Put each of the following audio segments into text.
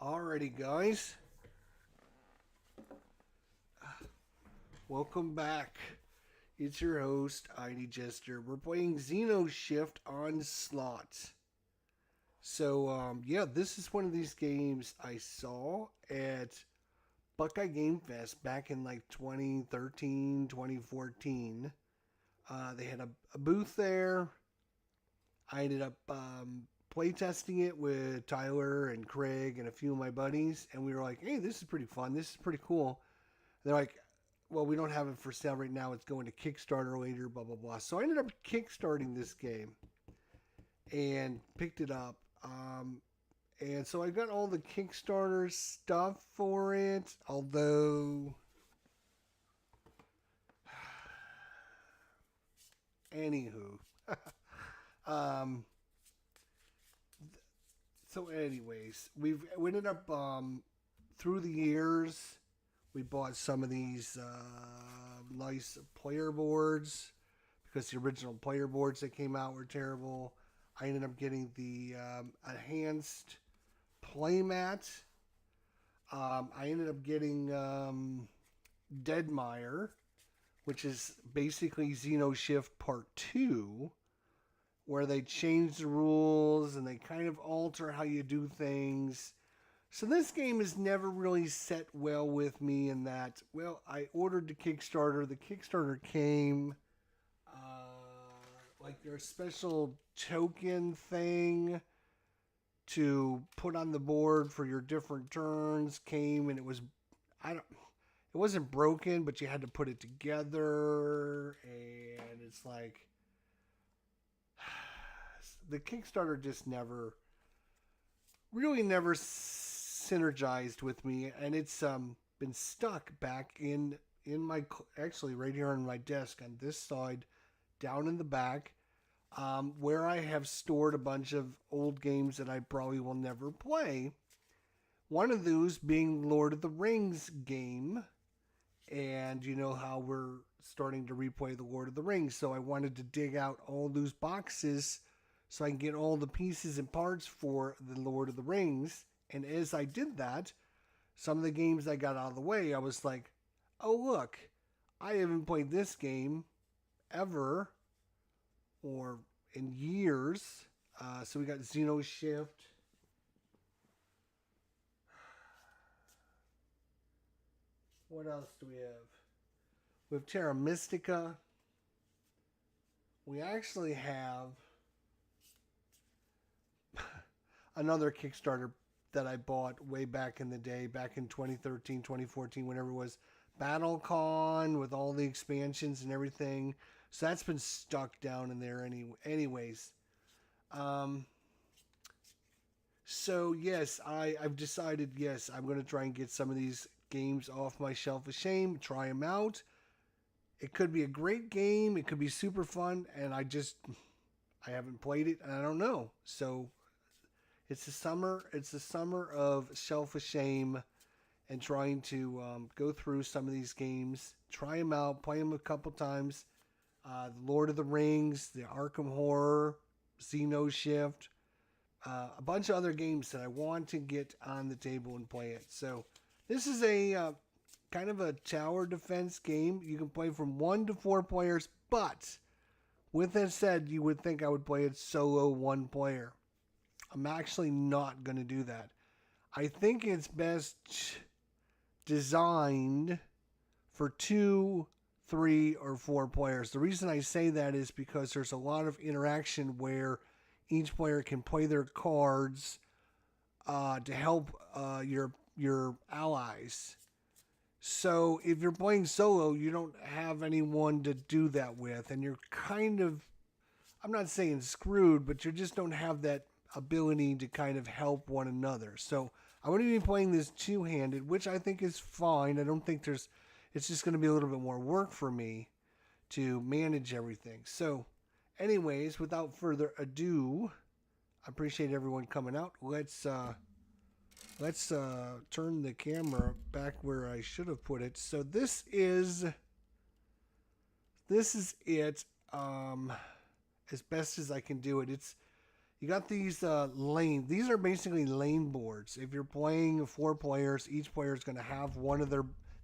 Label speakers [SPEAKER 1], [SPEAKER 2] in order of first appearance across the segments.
[SPEAKER 1] Alrighty, guys. Welcome back. It's your host, ID Jester. We're playing Xenoshyft Onslaught. So, this is one of these games I saw at Buckeye Game Fest back in like 2013, 2014. They had a booth there. I ended up playtesting it with Tyler and Craig and a few of my buddies, and we were like, hey, this is pretty fun. This is pretty cool. They're like, well, we don't have it for sale right now. It's going to Kickstarter later, blah, blah, blah. So I ended up kickstarting this game and picked it up. And so I got all the Kickstarter stuff for it, although... Anywho. um, so anyways, we ended up, through the years... We bought some of these nice player boards because the original player boards that came out were terrible. I ended up getting the enhanced playmat. I ended up getting Deadmire, which is basically Xenoshyft Part 2, where they change the rules and they kind of alter how you do things. So this game has never really set well with me in that, well, I ordered the Kickstarter. The Kickstarter came, like their special token thing to put on the board for your different turns came, and it wasn't broken, but you had to put it together, and it's like, the Kickstarter just really never synergized with me, and it's been stuck back in my, actually right here on my desk on this side, down in the back, where I have stored a bunch of old games that I probably will never play. One of those being Lord of the Rings game, and you know how we're starting to replay the Lord of the Rings, so I wanted to dig out all those boxes so I can get all the pieces and parts for the Lord of the Rings. And as I did that, some of the games I got out of the way, I was like, oh, look, I haven't played this game ever or in years. So we got Xenoshyft. What else do we have? We have Terra Mystica. We actually have another Kickstarter that I bought way back in the day, back in 2013, 2014, whenever it was, BattleCon with all the expansions and everything. So that's been stuck down in there anyways. So yes, I've decided, yes, I'm going to try and get some of these games off my shelf of shame, try them out. It could be a great game. It could be super fun. And I haven't played it and I don't know. So it's the summer of shelf of shame and trying to go through some of these games, try them out, play them a couple times. The Lord of the Rings, the Arkham Horror, Xenoshyft, a bunch of other games that I want to get on the table and play it. So this is a kind of a tower defense game. You can play from 1 to 4 players, but with that said, you would think I would play it solo 1 player. I'm actually not going to do that. I think it's best designed for 2, 3, or 4 players. The reason I say that is because there's a lot of interaction where each player can play their cards to help your allies. So if you're playing solo, you don't have anyone to do that with, and you're kind of, I'm not saying screwed, but you just don't have that ability to kind of help one another. So I'm going to be playing this two-handed, which I think is fine. I don't think it's just going to be a little bit more work for me to manage everything. So anyways, without further ado, I appreciate everyone coming out. Let's turn the camera back where I should have put it. So this is it, as best as I can do it. You got these lane. These are basically lane boards. If you're playing 4 players, each player is going to have one of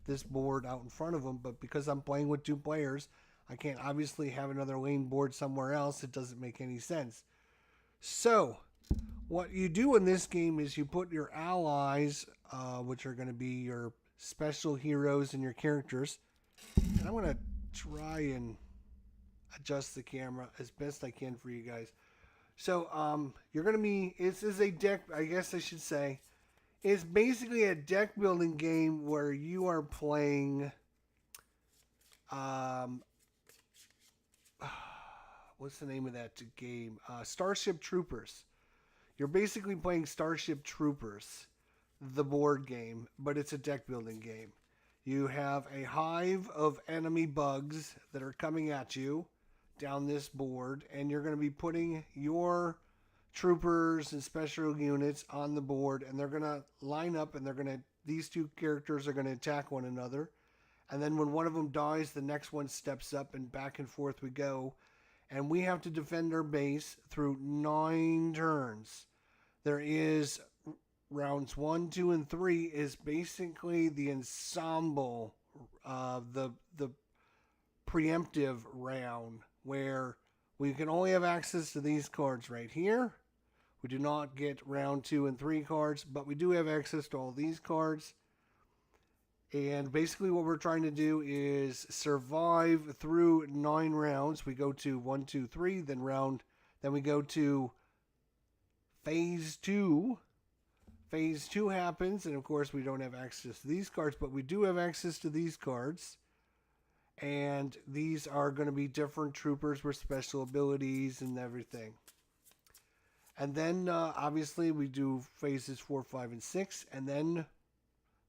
[SPEAKER 1] this board out in front of them. But because I'm playing with 2 players, I can't obviously have another lane board somewhere else. It doesn't make any sense. So what you do in this game is you put your allies, which are going to be your special heroes and your characters. And I'm going to try and adjust the camera as best I can for you guys. So you're going to be, this is a deck, I guess I should say. It's basically a deck building game where you are playing, what's the name of that game? Starship Troopers. You're basically playing Starship Troopers, the board game, but it's a deck building game. You have a hive of enemy bugs that are coming at you down this board, and you're going to be putting your troopers and special units on the board, and they're going to line up, and these 2 characters are going to attack one another. And then when one of them dies, the next one steps up, and back and forth we go. And we have to defend our base through 9 turns. There is rounds 1, 2, and 3 is basically the ensemble, the preemptive round, where we can only have access to these cards right here. We do not get round 2 and 3 cards, but we do have access to all these cards. And basically what we're trying to do is survive through 9 rounds. We go to 1, 2, 3, then we go to phase 2. Phase 2 happens, and of course we don't have access to these cards, but we do have access to these cards. And these are going to be different troopers with special abilities and everything. And then obviously we do phases 4, 5, and 6. And then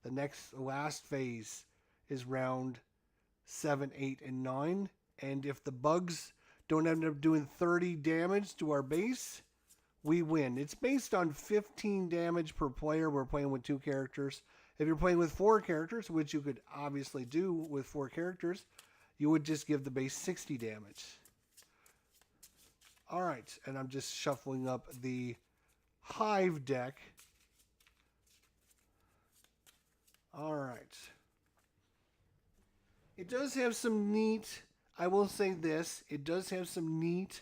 [SPEAKER 1] the last phase is round 7, 8, and 9. And if the bugs don't end up doing 30 damage to our base, we win. It's based on 15 damage per player. We're playing with 2 characters. If you're playing with 4 characters, which you could obviously do with 4 characters, you would just give the base 60 damage. All right, and I'm just shuffling up the Hive deck. All right. It does have some neat, I will say this, it does have some neat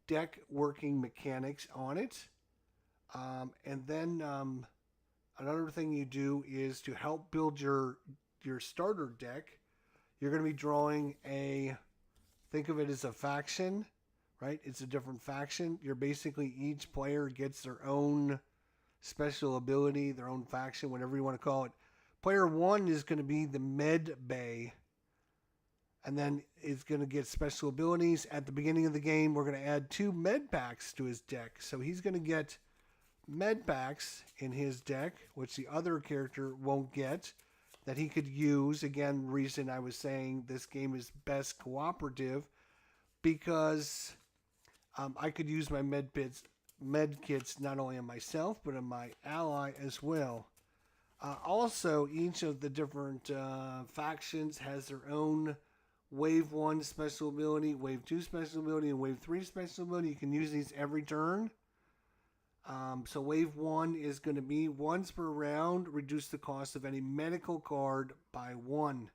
[SPEAKER 1] deck working mechanics on it. And then another thing you do is to help build your starter deck. You're going to be drawing think of it as a faction, right? It's a different faction. You're basically, each player gets their own special ability, their own faction, whatever you want to call it. Player 1 is going to be the Med Bay, and then is going to get special abilities. At the beginning of the game, we're going to add 2 med packs to his deck. So he's going to get med packs in his deck, which the other character won't get, that he could use. Again, reason I was saying this game is best cooperative, because I could use my med kits not only on myself, but on my ally as well. Also, each of the different factions has their own Wave 1 special ability, Wave 2 special ability, and Wave 3 special ability. You can use these every turn. So Wave 1 is going to be once per round, reduce the cost of any medical card by 1.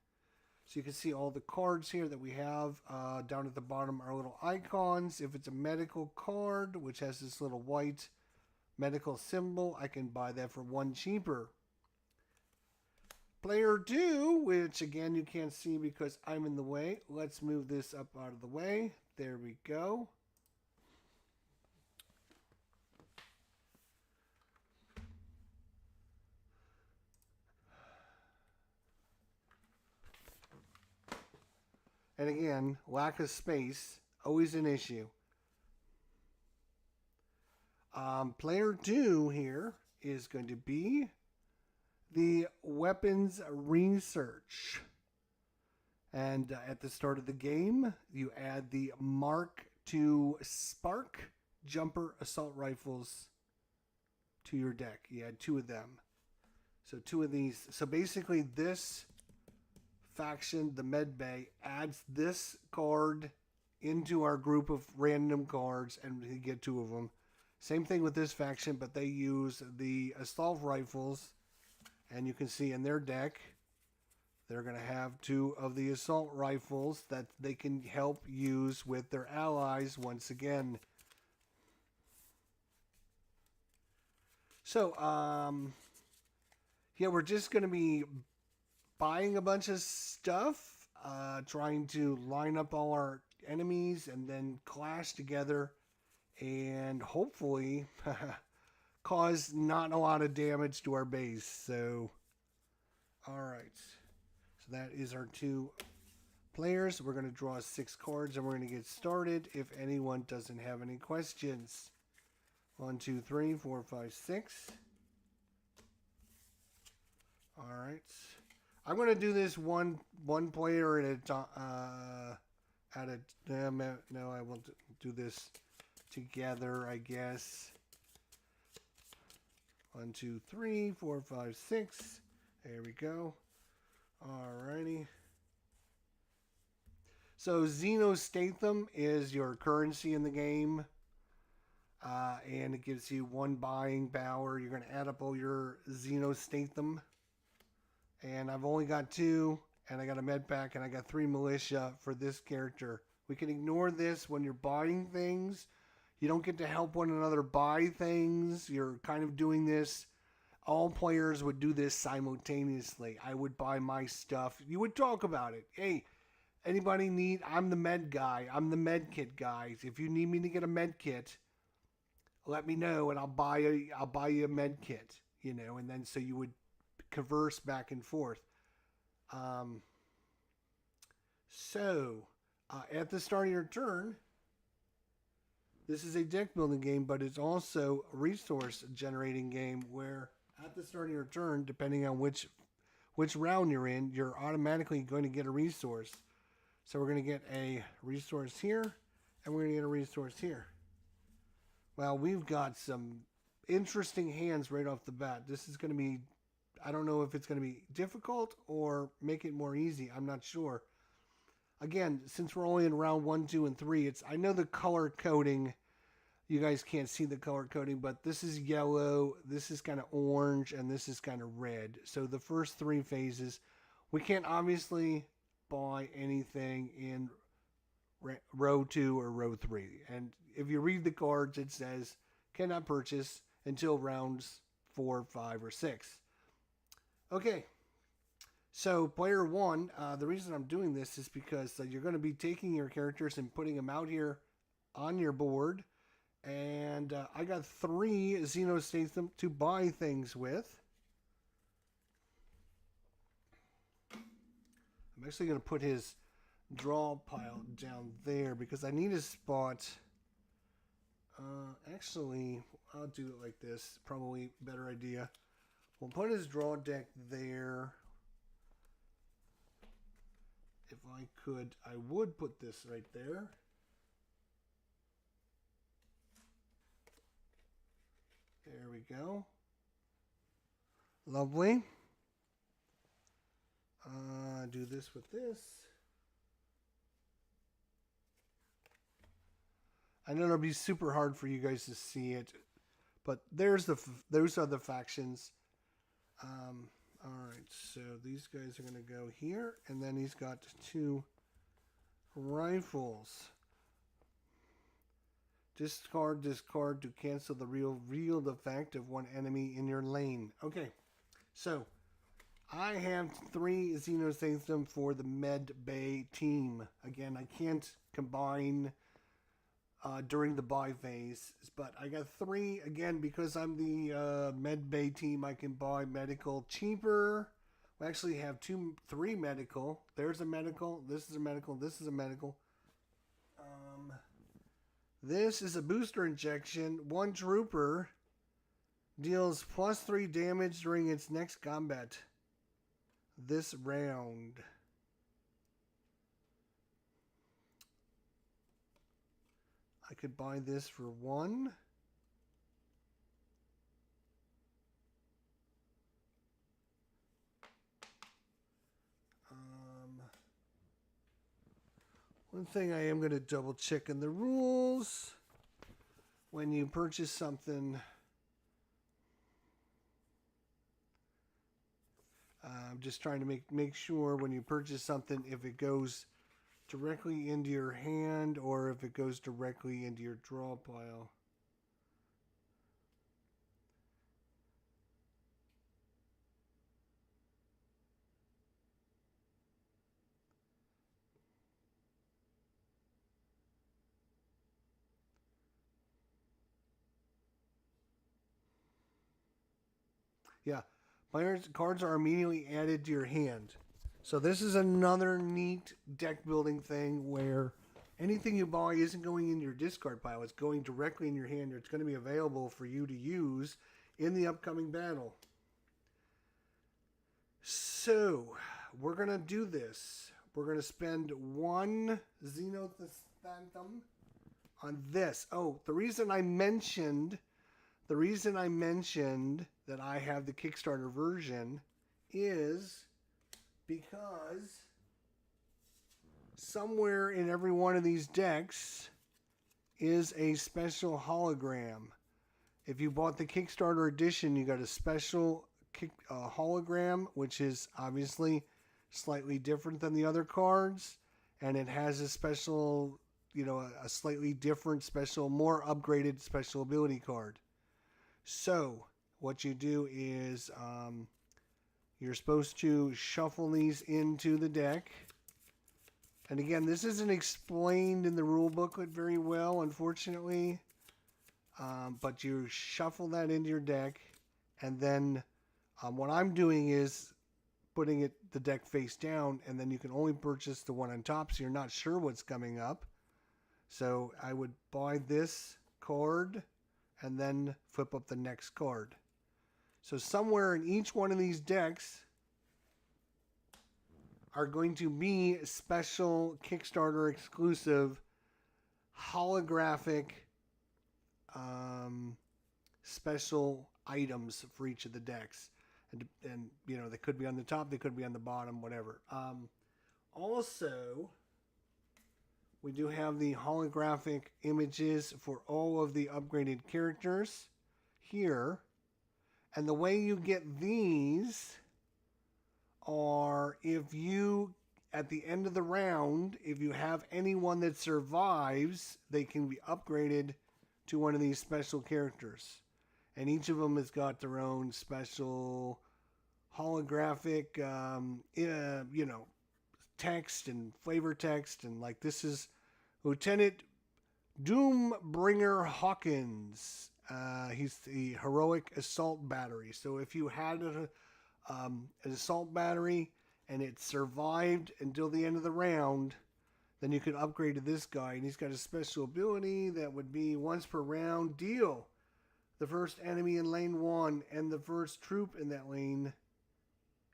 [SPEAKER 1] So you can see all the cards here that we have. Down at the bottom are little icons. If it's a medical card, which has this little white medical symbol, I can buy that for 1 cheaper. Player 2, which again you can't see because I'm in the way. Let's move this up out of the way. There we go. And again, lack of space, always an issue. Player 2 here is going to be the weapons research. And at the start of the game, you add the Mark II Spark Jumper Assault Rifles to your deck. You add 2 of them. So 2 of these. So basically this faction, the Med Bay, adds this card into our group of random cards, and we get 2 of them. Same thing with this faction, but they use the assault rifles. And you can see in their deck, they're going to have 2 of the assault rifles that they can help use with their allies once again. So, yeah, we're just going to be buying a bunch of stuff, trying to line up all our enemies and then clash together and hopefully cause not a lot of damage to our base. So, all right. So that is our 2 players. We're going to draw 6 cards and we're going to get started if anyone doesn't have any questions. 1, 2, 3, 4, 5, 6. All right. I'm going to do this one player at a time. No, I won't do this together, I guess. 1, 2, 3, 4, 5, 6. There we go. Alrighty. So Xenoshyft is your currency in the game. And it gives you 1 buying power. You're going to add up all your Xenoshyft. And I've only got 2. And I got a med pack. And I got 3 militia for this character. We can ignore this when you're buying things. You don't get to help one another buy things. You're kind of doing this. All players would do this simultaneously. I would buy my stuff. You would talk about it. Hey, anybody need? I'm the med guy. I'm the med kit guy. If you need me to get a med kit, let me know and I'll buy you a med kit. You know, and then so you would converse back and forth. At the start of your turn, this is a deck building game, but it's also a resource generating game where at the start of your turn, depending on which round you're in, you're automatically going to get a resource. So we're going to get a resource here, and we're going to get a resource here. Well, we've got some interesting hands right off the bat. This is going to be, I don't know if it's going to be difficult or make it more easy. I'm not sure. Again, since we're only in round 1, 2, and 3, I know the color coding. You guys can't see the color coding, but this is yellow, this is kind of orange, and this is kind of red. So the first 3 phases, we can't obviously buy anything in row 2 or row 3. And if you read the cards, it says cannot purchase until rounds 4, 5, or 6. Okay. So player 1, the reason I'm doing this is because you're going to be taking your characters and putting them out here on your board. And I got 3 Xenoshyft to buy things with. I'm actually going to put his draw pile down there because I need a spot. Actually, I'll do it like this. Probably a better idea. We'll put his draw deck there. If I could, I would put this right there. There we go. Lovely. Do this with this. I know it'll be super hard for you guys to see it, but those are the factions. All right, so these guys are going to go here, and then he's got 2 rifles. Discard to cancel the real effect of 1 enemy in your lane. Okay, so I have 3 Xenoshyft for the Med Bay team. Again, I can't combine during the buy phase, but I got 3 again because I'm the Med Bay team. I can buy medical cheaper. We actually have 3 medical. There's a medical. This is a medical. This is a medical. This is a booster injection. 1 trooper deals +3 damage during its next combat this round. I could buy this for 1. One thing I am going to double check in the rules. when you purchase something, I'm just trying to make sure when you purchase something, if it goes directly into your hand or if it goes directly into your draw pile. Yeah, players cards are immediately added to your hand. So this is another neat deck building thing where anything you buy isn't going in your discard pile. It's going directly in your hand. It's going to be available for you to use in the upcoming battle. So we're going to do this. We're going to spend 1 Xenoshyft on this. Oh, the reason I mentioned that I have the Kickstarter version is because somewhere in every one of these decks is a special hologram. If you bought the Kickstarter edition, you got a special hologram, which is obviously slightly different than the other cards, and it has a special, a slightly different special, more upgraded special ability card. So what you do is you're supposed to shuffle these into the deck. And again, this isn't explained in the rule booklet very well, unfortunately. But you shuffle that into your deck. And then what I'm doing is putting the deck face down. And then you can only purchase the one on top, so you're not sure what's coming up. So I would buy this card and then flip up the next card. So somewhere in each one of these decks are going to be special Kickstarter exclusive holographic special items for each of the decks. And they could be on the top, they could be on the bottom, whatever. Also, we do have the holographic images for all of the upgraded characters here. And the way you get these are if you, at the end of the round, if you have anyone that survives, they can be upgraded to one of these special characters. And each of them has got their own special holographic, text and flavor text. And like this is Lieutenant Doombringer Hawkins. He's the heroic assault battery. So if you had an assault battery and it survived until the end of the round, then you could upgrade to this guy. And he's got a special ability that would be once per round, deal the first enemy in lane 1 and the first troop in that lane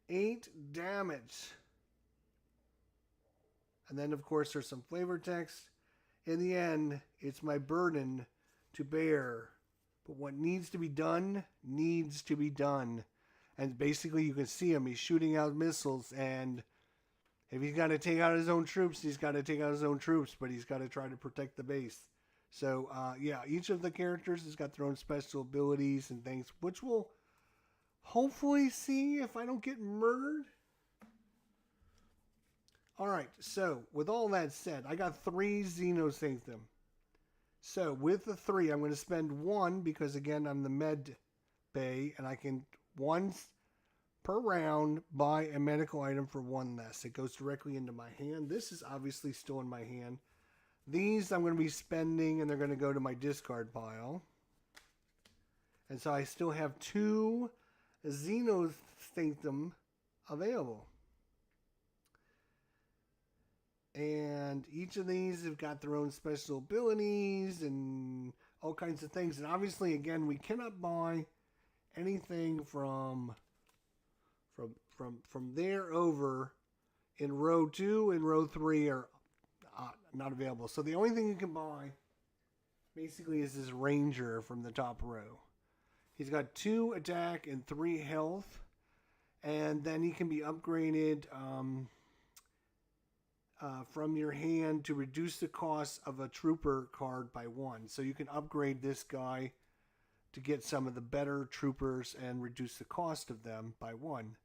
[SPEAKER 1] 8 damage. And then, of course, there's some flavor text. In the end, it's my burden to bear. But what needs to be done, needs to be done. And basically, you can see him. He's shooting out missiles. And if he's got to take out his own troops, he's got to take out his own troops. But he's got to try to protect the base. So, yeah, each of the characters has got their own special abilities and things, which we'll hopefully see if I don't get murdered. All right, so with all that said, I got 3 Xenoshyft. So with the 3, I'm going to spend 1 because, again, I'm the med bay, and I can once per round buy a medical item for 1 less. It goes directly into my hand. This is obviously still in my hand. These I'm going to be spending, and they're going to go to my discard pile. And so I still have 2 Xenoshyft available. And each of these have got their own special abilities and all kinds of things. And obviously, again, we cannot buy anything from there over in row 2 and row 3 are not available. So the only thing you can buy basically is this ranger from the top row. He's got 2 attack and 3 health. And then he can be upgraded from your hand to reduce the cost of a trooper card by 1. So you can upgrade this guy to get some of the better troopers and reduce the cost of them by 1.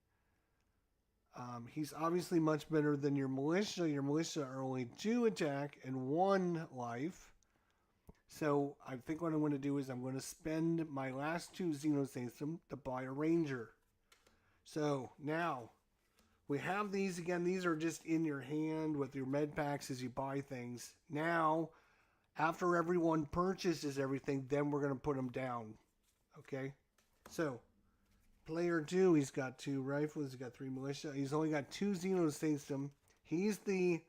[SPEAKER 1] He's obviously much better than your militia. Your militia are only 2 attack and 1 life. So I think what I'm going to do is I'm going to spend my last 2 Xenosystem to buy a ranger. So now we have these again. These are just in your hand with your med packs as you buy things. Now, after everyone purchases everything, then we're going to put them down. Okay? So, player 2, he's got 2 rifles, he's got 3 militia. He's only got 2 Xenosystem. He's the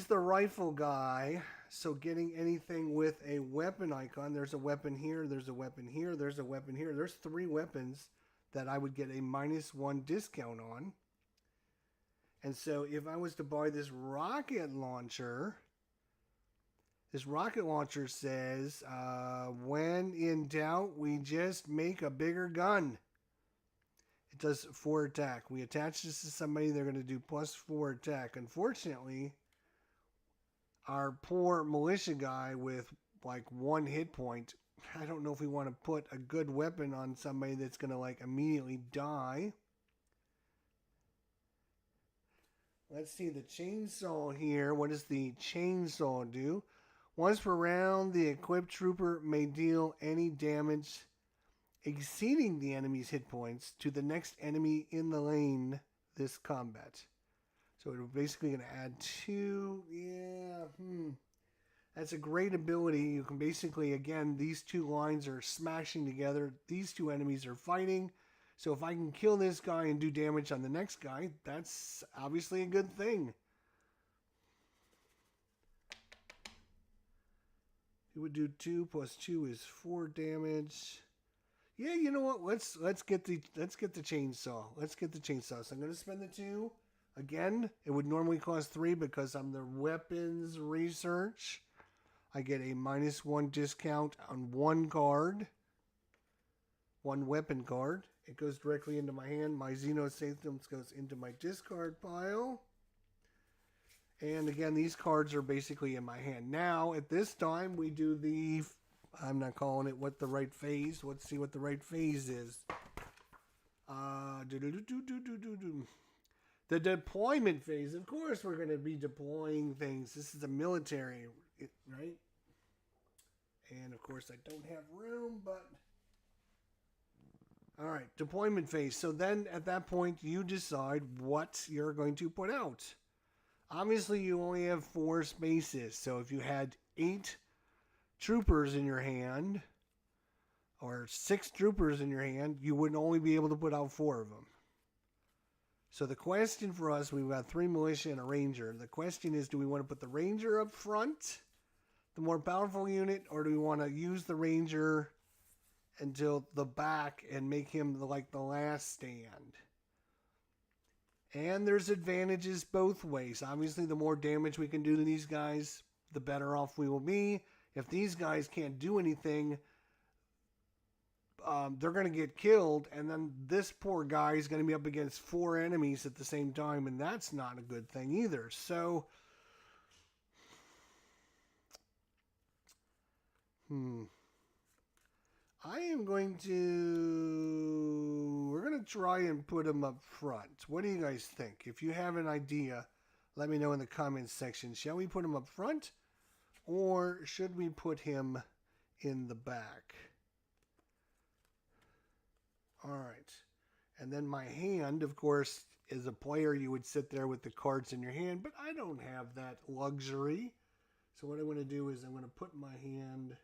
[SPEAKER 1] rifle guy. So getting anything with a weapon icon, there's a weapon here, there's a weapon here, there's a weapon here. There's 3 weapons that I would get a -1 discount on. And so if I was to buy this rocket launcher says, when in doubt, we just make a bigger gun. It does 4 attack. We attach this to somebody, they're going to do +4 attack. Unfortunately, our poor militia guy with like 1 hit point, I don't know if we want to put a good weapon on somebody that's going to like immediately die. Let's see the chainsaw here. What does the chainsaw do? Once per round, the equipped trooper may deal any damage exceeding the enemy's hit points to the next enemy in the lane this combat. So we're basically going to add 2. That's a great ability. You can basically, again, these 2 lines are smashing together. These 2 enemies are fighting. So if I can kill this guy and do damage on the next guy, that's obviously a good thing. It would do 2 + 2 is 4 damage. Yeah, you know what? Let's get the chainsaw. Let's get the chainsaw. So I'm going to spend the 2. Again, it would normally cost 3 because I'm the weapons research. I get a -1 discount on 1 card. 1 weapon card. It goes directly into my hand. My Xenosystem goes into my discard pile. And again, these cards are basically in my hand. Now, at this time, we do the... I'm not calling it what the right phase. Let's see what the right phase is. The deployment phase. Of course, we're going to be deploying things. This is a military, right? And, of course, I don't have room, but... All right, deployment phase. So then, at that point, you decide what you're going to put out. Obviously, you only have 4 spaces. So if you had 8 troopers in your hand, or 6 troopers in your hand, you would only be able to put out 4 of them. So the question for us, we've got 3 militia and a ranger. The question is, do we want to put the ranger up front, the more powerful unit, or do we want to use the ranger until the back and make him like the last stand? And there's advantages both ways. Obviously, the more damage we can do to these guys, the better off we will be. If these guys can't do anything, they're going to get killed, and then this poor guy is going to be up against 4 enemies at the same time, and that's not a good thing either. So, I am going to... We're going to try and put him up front. What do you guys think? If you have an idea, let me know in the comments section. Shall we put him up front, or should we put him in the back? All right. And then my hand, of course, as a player, you would sit there with the cards in your hand, but I don't have that luxury. So what I'm going to do is I'm going to put my hand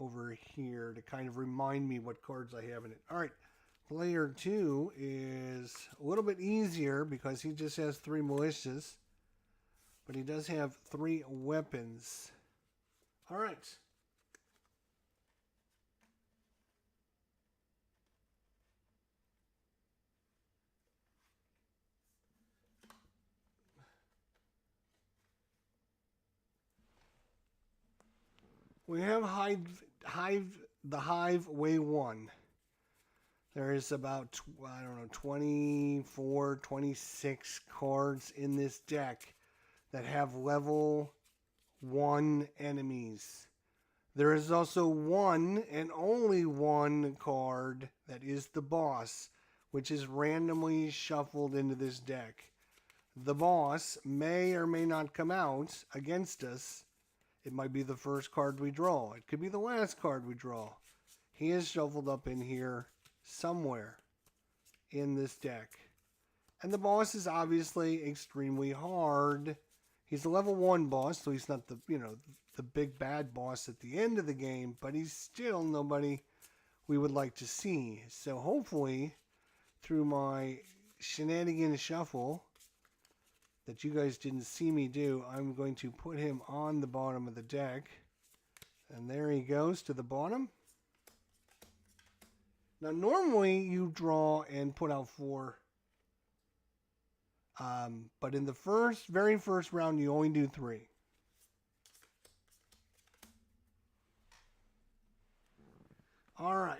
[SPEAKER 1] over here to kind of remind me what cards I have in it. All right. Player 2 is a little bit easier because he just has 3 militias, but he does have 3 weapons. All right. We have the Hive Way 1. There is about, I don't know, 24, 26 cards in this deck that have level 1 enemies. There is also one and only one card that is the boss, which is randomly shuffled into this deck. The boss may or may not come out against us. It might be the first card we draw. It could be the last card we draw. He is shuffled up in here somewhere in this deck. And the boss is obviously extremely hard. He's a level 1 boss, so he's not the, the big bad boss at the end of the game, but he's still nobody we would like to see. So hopefully, through my shenanigan shuffle that you guys didn't see me do, I'm going to put him on the bottom of the deck. And there he goes to the bottom. Now, normally you draw and put out 4. But in the very first round, you only do 3. All right.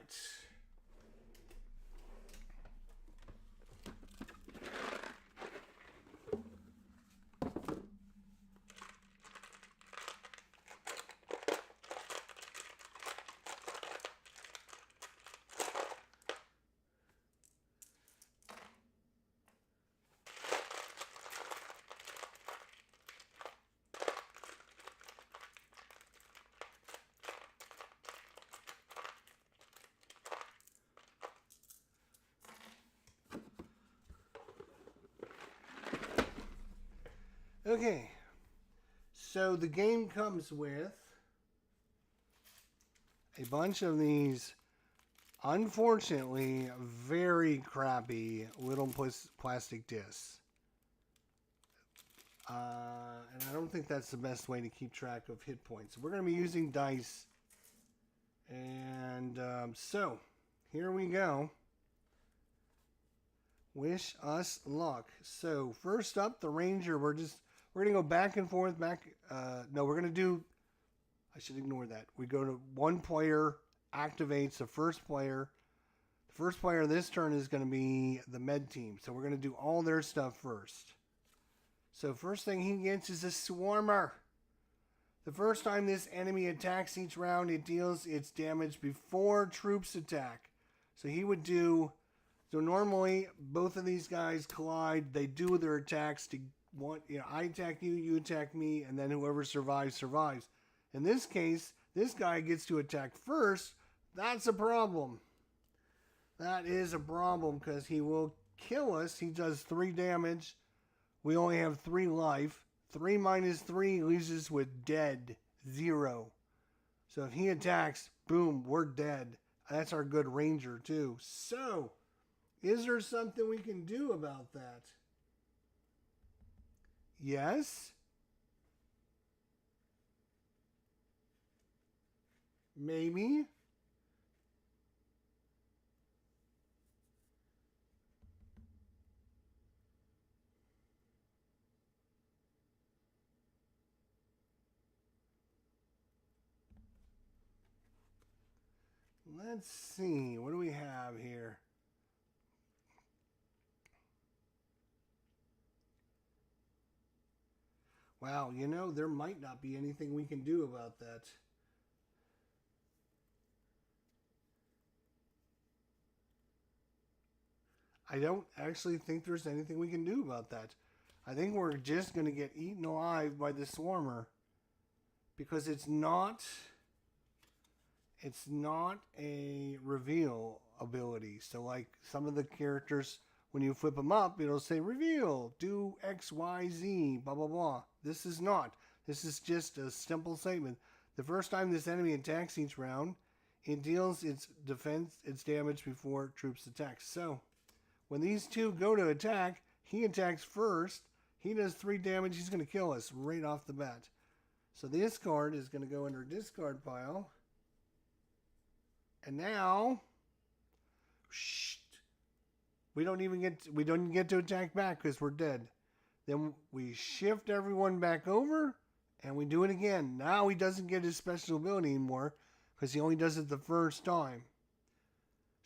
[SPEAKER 1] Okay, so the game comes with a bunch of these, unfortunately, very crappy little plastic discs. And I don't think that's the best way to keep track of hit points. We're going to be using dice. And so, here we go. Wish us luck. So, first up, the Ranger. We're going to go back and forth, no, we're going to do, I should ignore that. We go to one player, activates the first player. The first player this turn is going to be the med team. So we're going to do all their stuff first. So first thing he gets is a Swarmer. The first time this enemy attacks each round, it deals its damage before troops attack. So he would do, so normally both of these guys collide. They do their attacks to I attack you, you attack me, and then whoever survives, survives. In this case, this guy gets to attack first. That's a problem. That is a problem because he will kill us. He does 3 damage. We only have 3 life. 3 minus 3 leaves us with dead. 0. So if he attacks, boom, we're dead. That's our good Ranger too. So, is there something we can do about that? Yes. Maybe. Let's see. What do we have here? Wow, there might not be anything we can do about that. I don't actually think there's anything we can do about that. I think we're just going to get eaten alive by the Swarmer. Because it's not a reveal ability. So like some of the characters, when you flip them up, it'll say reveal, do X, Y, Z, blah, blah, blah. This is not. This is just a simple statement. The first time this enemy attacks each round, it deals its damage before troops attack. So, when these two go to attack, he attacks first. He does 3 damage. He's going to kill us right off the bat. So this card is going to go under discard pile. And now, we don't get to attack back because we're dead. Then we shift everyone back over, and we do it again. Now he doesn't get his special ability anymore because he only does it the first time.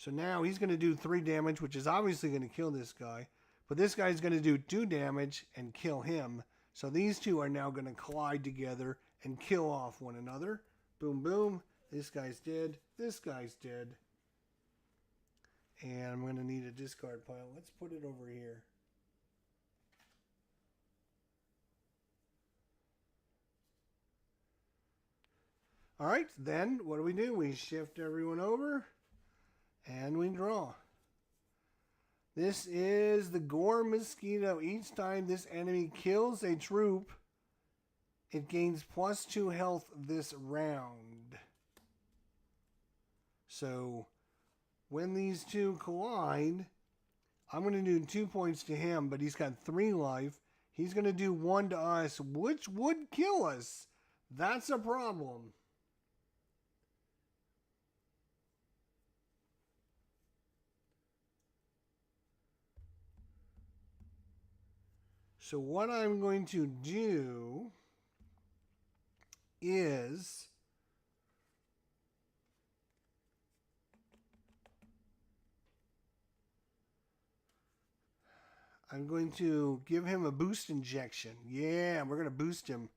[SPEAKER 1] So now he's going to do 3 damage, which is obviously going to kill this guy. But this guy's going to do 2 damage and kill him. So these two are now going to collide together and kill off one another. Boom, boom. This guy's dead. This guy's dead. And I'm going to need a discard pile. Let's put it over here. All right, then what do? We shift everyone over and we draw. This is the Gore Mosquito. Each time this enemy kills a troop, it gains +2 health this round. So when these two collide, I'm going to do 2 points to him, but he's got 3 life. He's going to do 1 to us, which would kill us. That's a problem. So what I'm going to do is I'm going to give him a boost injection. Yeah, we're going to boost him.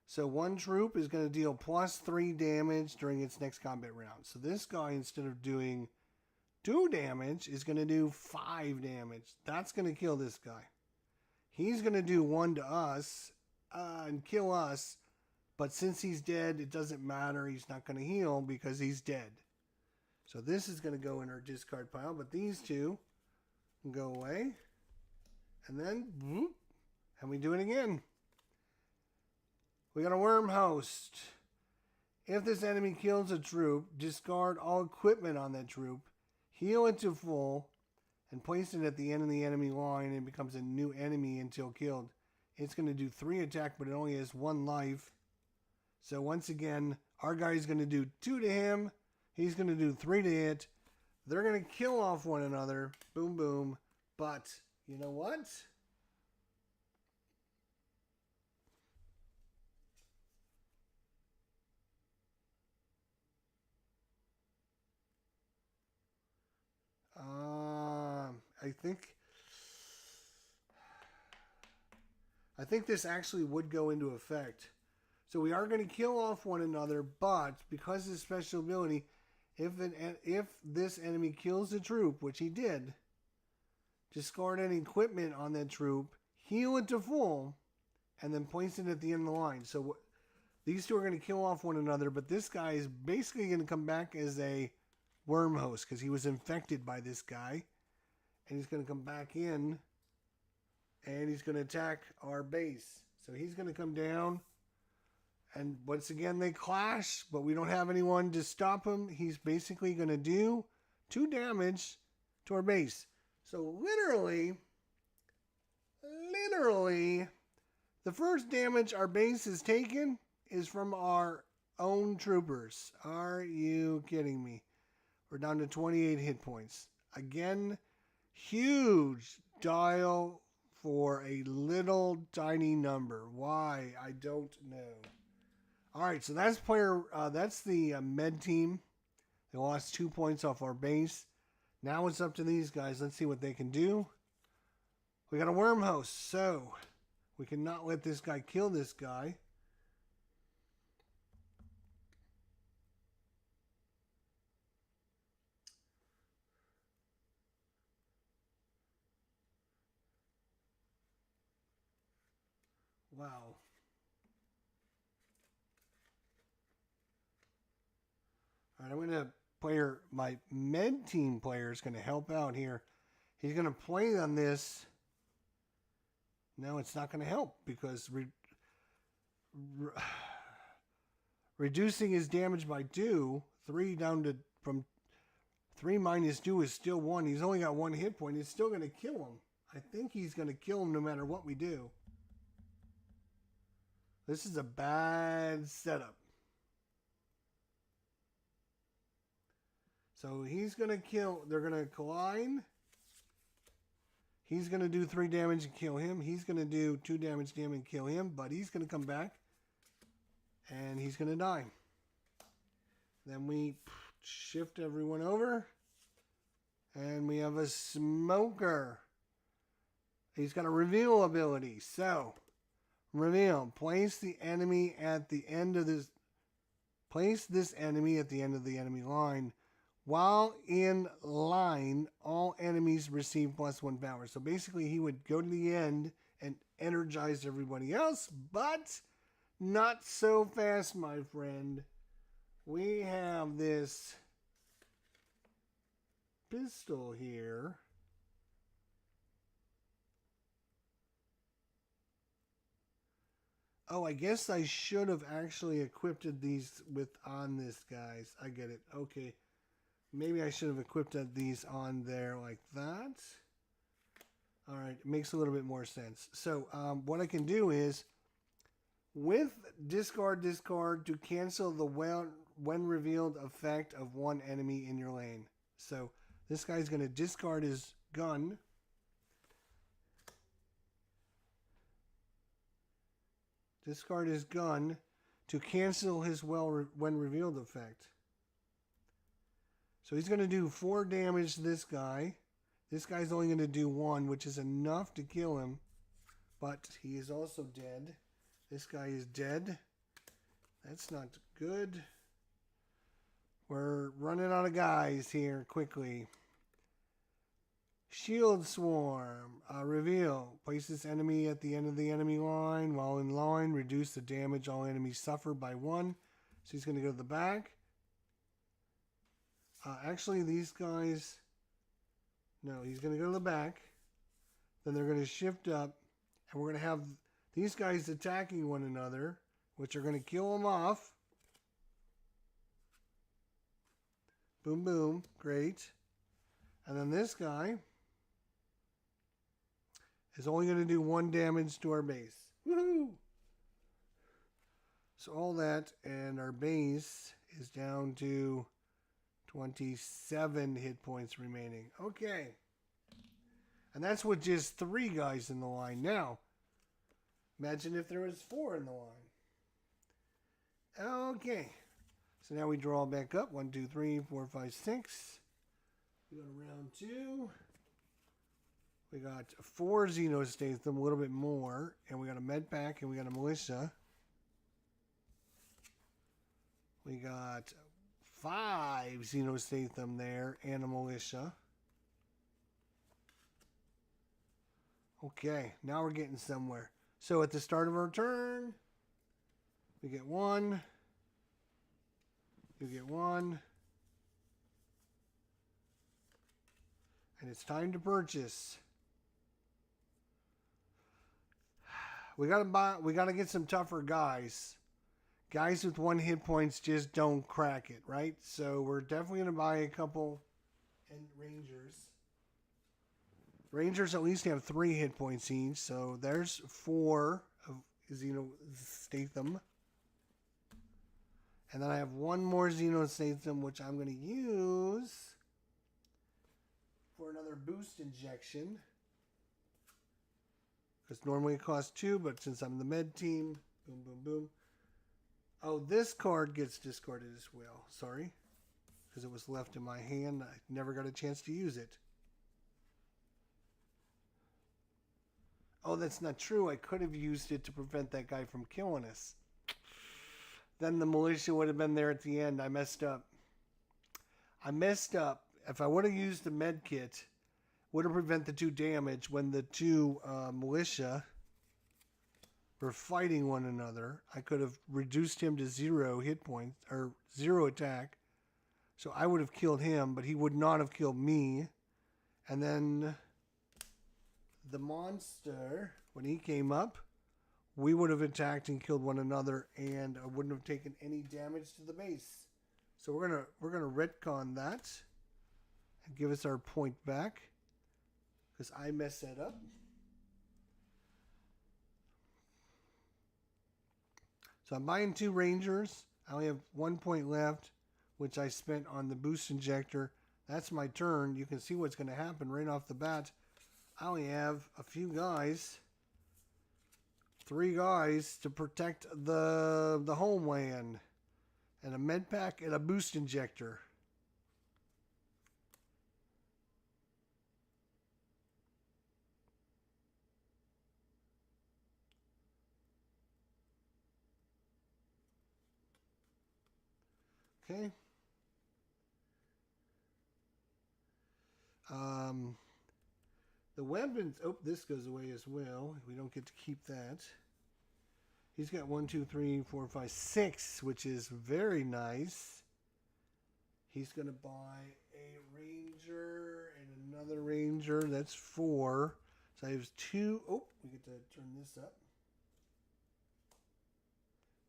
[SPEAKER 1] So one troop is going to deal +3 damage during its next combat round. So this guy, instead of doing 2 damage, is going to do 5 damage. That's going to kill this guy. He's going to do 1 to us and kill us. But since he's dead, it doesn't matter. He's not going to heal because he's dead. So this is going to go in our discard pile. But these two can go away. And then, whoop, and we do it again. We got a worm host. If this enemy kills a troop, discard all equipment on that troop, heal it to full, and place it at the end of the enemy line, and it becomes a new enemy until killed. It's going to do 3 attack, but it only has 1 life. So once again, our guy's going to do 2 to him. He's going to do 3 to it. They're going to kill off one another. Boom, boom. But you know what? I think this actually would go into effect. So we are going to kill off one another, but because of the special ability, if this enemy kills a troop, which he did, discard any equipment on that troop, heal it to full, and then place it at the end of the line. So these two are going to kill off one another, but this guy is basically going to come back as a worm host because he was infected by this guy. And he's going to come back in, and he's going to attack our base. So he's going to come down, and once again they clash, but we don't have anyone to stop him. He's basically going to do 2 damage to our base. So literally, the first damage our base has taken is from our own troopers. Are you kidding me? We're down to 28 hit points. Again, huge dial for a little tiny number. Why? I don't know. All right, so that's the med team. They lost 2 points off our base. Now it's up to these guys. Let's see what they can do. We got a worm host, so we cannot let this guy kill this guy. Wow. All right, I'm going to my med team player is going to help out here. He's going to play on this. No, it's not going to help because reducing his damage by 2, 3 down to from 3 minus 2 is still 1. He's only got 1 hit point. It's still going to kill him. I think he's going to kill him no matter what we do. This is a bad setup. So he's going to kill. They're going to collide. He's going to do 3 damage and kill him. He's going to do 2 damage to him and kill him. But he's going to come back. And he's going to die. Then we shift everyone over. And we have a smoker. He's got a reveal ability. So, reveal. Place the enemy at the end of this. Place this enemy at the end of the enemy line. While in line, all enemies receive +1 power. So basically, he would go to the end and energize everybody else, but not so fast, my friend. We have this pistol here. Oh, I guess I should have actually equipped these on this, guys. I get it. Okay. Maybe I should have equipped these on there like that. All right. It makes a little bit more sense. So what I can do is, with discard to cancel the when revealed effect of one enemy in your lane. So this guy's going to discard his gun. Discard his gun to cancel his when revealed effect. So he's going to do 4 damage to this guy. This guy's only going to do 1, which is enough to kill him. But he is also dead. This guy is dead. That's not good. We're running out of guys here quickly. Shield Swarm. Reveal. Place this enemy at the end of the enemy line. While in line, reduce the damage all enemies suffer by 1. So he's going to go to the back. Actually, these guys... No, he's going to go to the back. Then they're going to shift up. And we're going to have these guys attacking one another, which are going to kill them off. Boom, boom. Great. And then this guy is only going to do 1 damage to our base. Woohoo! So all that, and our base is down to 27 hit points remaining. Okay. And that's with just 3 guys in the line. Now, imagine if there was 4 in the line. Okay. So now we draw back up. 1, 2, 3, 4, 5, 6. We go to round 2. We got 4 Xenoshyft, a little bit more. And we got a med pack and we got a militia. We got 5 Xenoshyft there and a militia. Okay, now we're getting somewhere. So at the start of our turn, we get 1. You get 1. And it's time to purchase. We gotta get some tougher guys. Guys with 1 hit points just don't crack it, right? So we're definitely gonna buy a couple and Rangers. Rangers at least have 3 hit points each, so there's 4 of Xenoshyft. And then I have 1 more Xenoshyft, which I'm going to use for another boost injection. Because normally it costs 2, but since I'm the med team, boom, boom, boom. Oh, this card gets discarded as well. Sorry. Because it was left in my hand. I never got a chance to use it. Oh, that's not true. I could have used it to prevent that guy from killing us. Then the militia would have been there at the end. I messed up. If I would have used the med kit, would have prevented the 2 damage when the 2 militia were fighting one another. I could have reduced him to 0 hit points, or 0 attack. So I would have killed him, but he would not have killed me. And then the monster, when he came up, we would have attacked and killed one another, and I wouldn't have taken any damage to the base. So we're gonna retcon that and give us our point back because I messed that up. So I'm buying 2 Rangers. I only have 1 point left, which I spent on the boost injector. That's my turn. You can see what's going to happen right off the bat. I only have a few guys, 3 guys to protect the homeland, and a med pack and a boost injector. Okay. The weapons. Oh, this goes away as well. We don't get to keep that. He's got 1, 2, 3, 4, 5, 6, which is very nice. He's going to buy a ranger and another ranger. That's 4. So I have 2. Oh, we get to turn this up.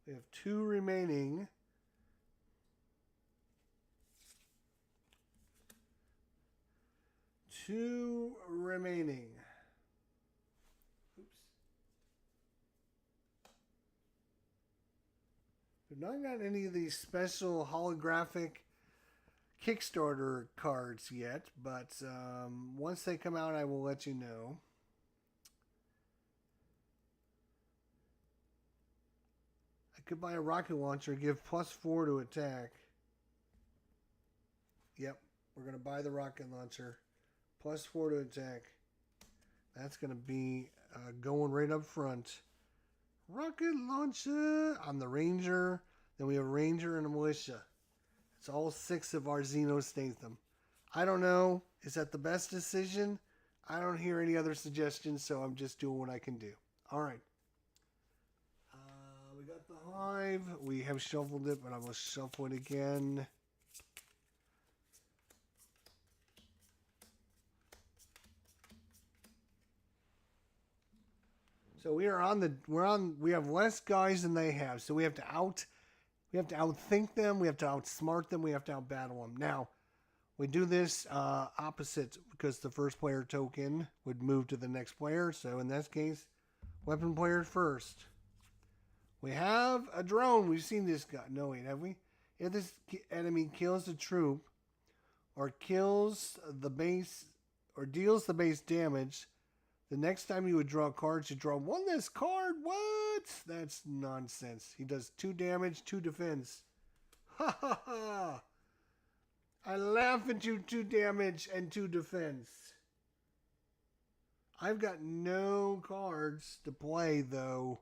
[SPEAKER 1] We have 2 remaining. Two remaining. Oops. We've not got any of these special holographic Kickstarter cards yet, but once they come out, I will let you know. I could buy a rocket launcher, give +4 to attack. Yep, we're going to buy the rocket launcher. +4 to attack. That's going to be going right up front. Rocket launcher on the ranger. Then we have a ranger and a militia. It's all 6 of our Xenoshyft. I don't know. Is that the best decision? I don't hear any other suggestions, so I'm just doing what I can do. All right. We got the hive. We have shuffled it, but I will shuffle it again. So we have less guys than they have. So we have to outthink them, we have to outsmart them, we have to outbattle them. Now, we do this opposite because the first player token would move to the next player. So in this case, weapon player first. We have a drone. We've seen this guy. No, wait, have we? If this enemy kills a troop or kills the base or deals the base damage, the next time you would draw cards, you draw 1 less card. What? That's nonsense. He does 2 damage, 2 defense. Ha ha ha. I laugh at you, 2 damage and 2 defense. I've got no cards to play, though,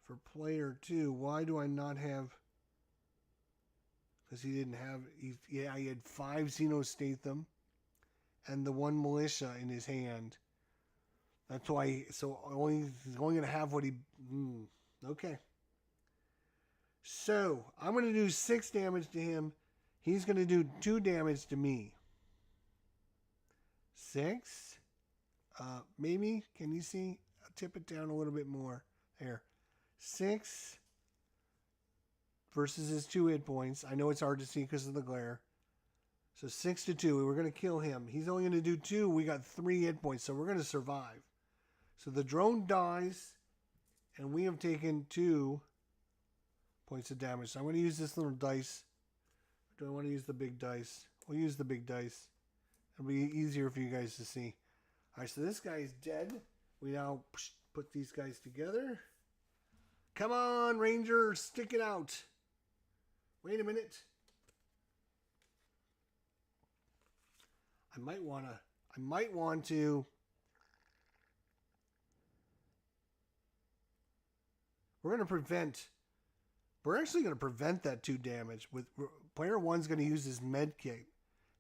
[SPEAKER 1] for player 2. Why do I not have... Because he didn't have... he had 5 Xenoshyft and the 1 militia in his hand. That's why, so he's only going to have what he... okay. So, I'm going to do 6 damage to him. He's going to do 2 damage to me. 6. Maybe, can you see? I'll tip it down a little bit more. There. 6 versus his 2 hit points. I know it's hard to see because of the glare. So 6 to 2. We're going to kill him. He's only going to do 2. We got 3 hit points, so we're going to survive. So the drone dies, and we have taken 2 points of damage. So I'm going to use this little dice. Do I want to use the big dice? We'll use the big dice. It'll be easier for you guys to see. All right, so this guy is dead. We now put these guys together. Come on, Ranger, stick it out. Wait a minute. I might want to... We're actually going to prevent that 2 damage. Player 1's going to use his med kit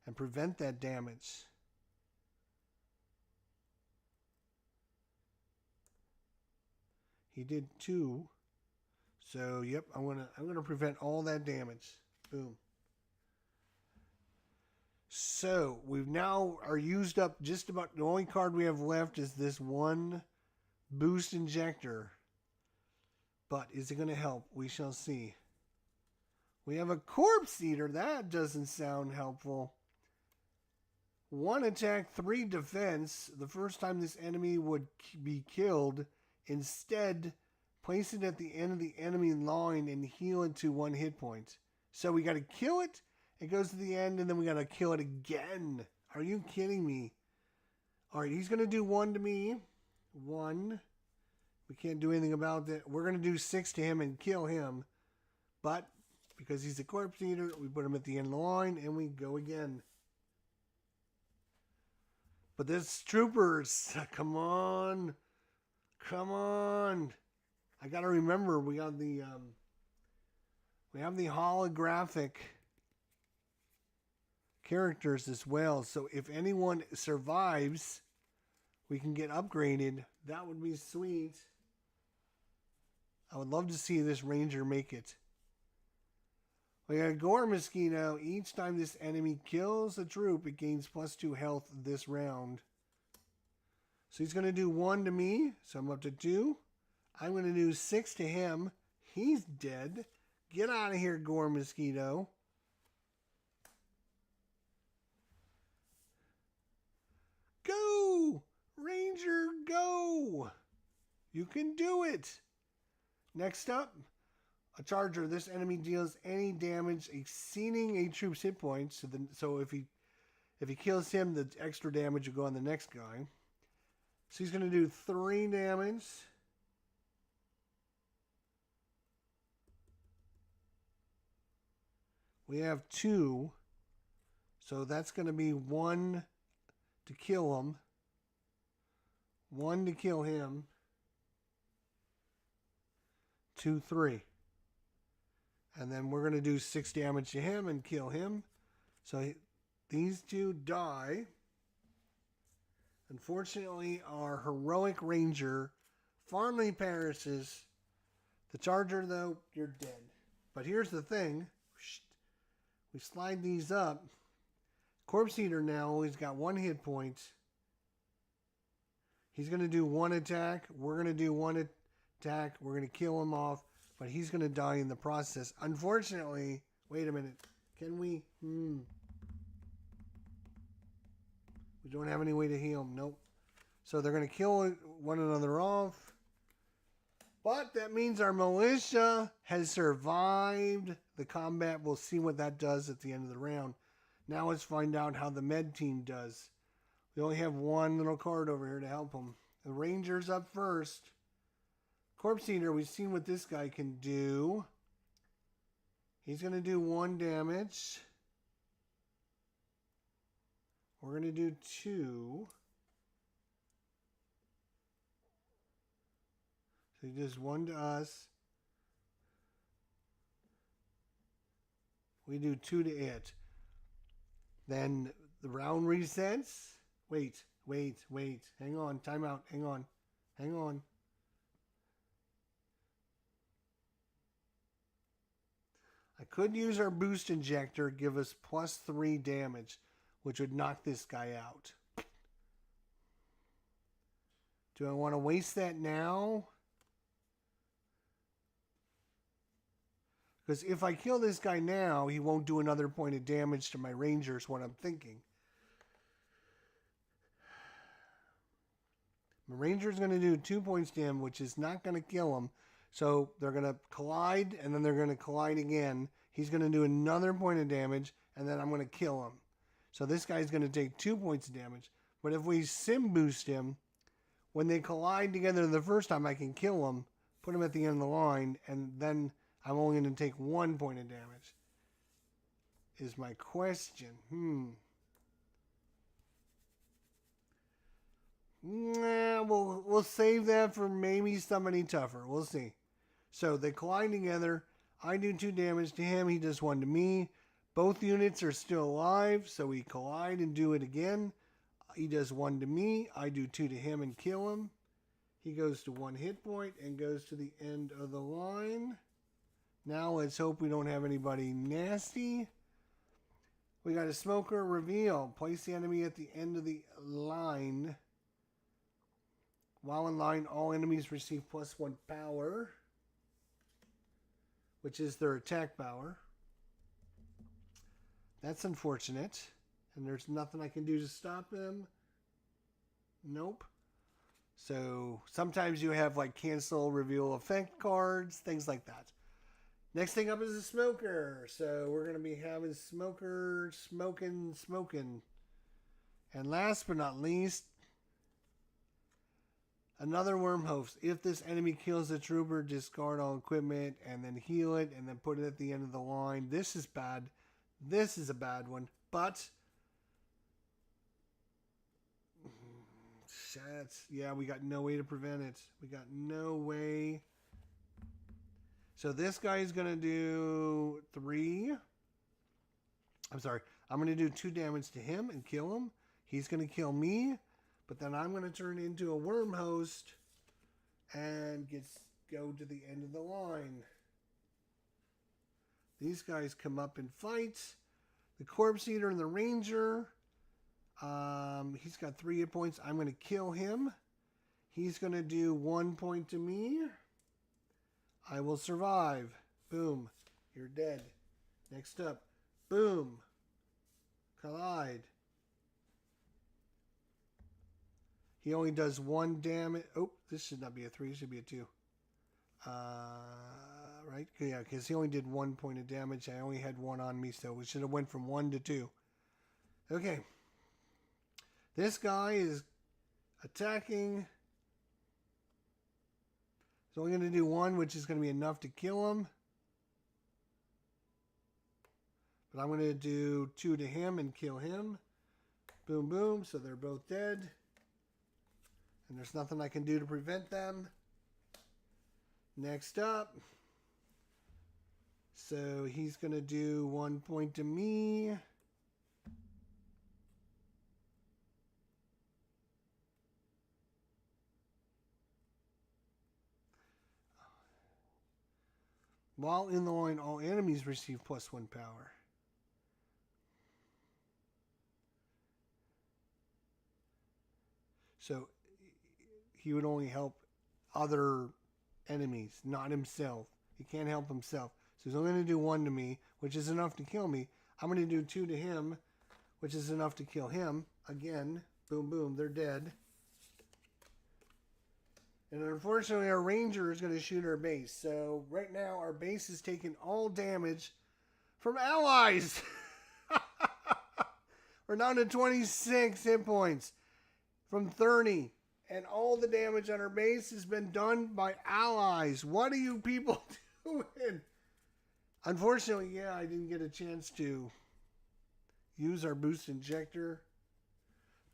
[SPEAKER 1] and prevent that damage. He did 2. So, yep, I'm going to prevent all that damage. Boom. So, we've now are used up just about... The only card we have left is this 1 boost injector. But is it going to help? We shall see. We have a corpse eater. That doesn't sound helpful. 1 attack, 3 defense. The first time this enemy would be killed. Instead, place it at the end of the enemy line and heal it to 1 hit point. So we got to kill it. It goes to the end, and then we got to kill it again. Are you kidding me? All right, he's going to do 1 to me. 1. We can't do anything about that. We're going to do 6 to him and kill him. But because he's a corpse eater, we put him at the end of the line and we go again. But this troopers, come on. Come on. I got to remember we have the holographic characters as well. So if anyone survives, we can get upgraded. That would be sweet. I would love to see this ranger make it. We got a gore mosquito. Each time this enemy kills a troop, it gains +2 health this round. So he's going to do 1 to me. So I'm up to 2. I'm going to do 6 to him. He's dead. Get out of here, gore mosquito. Go! Ranger, go! You can do it! Next up, a charger. This enemy deals any damage exceeding a troop's hit points. So if he kills him, the extra damage will go on the next guy. So he's going to do 3 damage. We have 2. So that's going to be 1 to kill him. 1 to kill him. 2, 3. And then we're going to do 6 damage to him and kill him. So these 2 die. Unfortunately, our heroic ranger finally perishes. The charger, though, you're dead. But here's the thing. We slide these up. Corpse Eater now, he's got 1 hit point. He's going to do 1 attack. We're going to do 1 attack. We're going to kill him off. But he's going to die in the process. Unfortunately, wait a minute. Can we? We don't have any way to heal him. Nope. So they're going to kill one another off. But that means our militia has survived the combat. We'll see what that does at the end of the round. Now let's find out how the med team does. We only have 1 little card over here to help them. The Ranger's up first. Corpse Eater, we've seen what this guy can do. He's going to do 1 damage. We're going to do 2. So he does 1 to us. We do 2 to it. Then the round resets. Wait. Hang on. Time out. Hang on. I could use our boost injector, give us +3 damage, which would knock this guy out. Do I want to waste that now? Because if I kill this guy now, he won't do another point of damage to my ranger, is what I'm thinking. My ranger's going to do 2 points to him, which is not going to kill him. So they're going to collide, and then they're going to collide again. He's going to do another point of damage, and then I'm going to kill him. So this guy's going to take 2 points of damage. But if we sim boost him, when they collide together the first time, I can kill him, put him at the end of the line, and then I'm only going to take 1 point of damage. Is my question. Nah, we'll save that for maybe somebody tougher. We'll see. So they collide together. I do 2 damage to him. He does 1 to me. Both units are still alive, so we collide and do it again. He does 1 to me. I do 2 to him and kill him. He goes to 1 hit point and goes to the end of the line. Now let's hope we don't have anybody nasty. We got a smoker reveal. Place the enemy at the end of the line. While in line, all enemies receive +1 power, which is their attack power. That's unfortunate. And there's nothing I can do to stop them. Nope. So sometimes you have like cancel reveal effect cards, things like that. Next thing up is a smoker. So we're going to be having smoker, smoking. And last but not least, another worm host. If this enemy kills a trooper, discard all equipment and then heal it and then put it at the end of the line. This is bad. This is a bad one. But yeah, we got no way to prevent it. We got no way. So this guy is going to do 3. I'm sorry. I'm going to do 2 damage to him and kill him. He's going to kill me, but then I'm going to turn into a worm host and go to the end of the line. These guys come up and fight. The Corpse Eater and the Ranger. He's got 3 hit points. I'm going to kill him. He's going to do 1 point to me. I will survive. Boom. You're dead. Next up. Boom. Collide. He only does 1 damage. Oh, this should not be a 3. It should be a 2. Right? Yeah, because he only did 1 point of damage. I only had 1 on me, so we should have went from 1 to 2. Okay. This guy is attacking. He's only going to do 1, which is going to be enough to kill him. But I'm going to do 2 to him and kill him. Boom, boom. So they're both dead. And there's nothing I can do to prevent them. Next up. So he's going to do 1 point to me. While in the line, all enemies receive +1 power. So he would only help other enemies, not himself. He can't help himself. So he's only going to do 1 to me, which is enough to kill me. I'm going to do 2 to him, which is enough to kill him. Again, boom, boom, they're dead. And unfortunately, our Ranger is going to shoot our base. So right now, our base is taking all damage from allies. We're down to 26 hit points from 30. And all the damage on our base has been done by allies. What are you people doing? Unfortunately, yeah, I didn't get a chance to use our boost injector.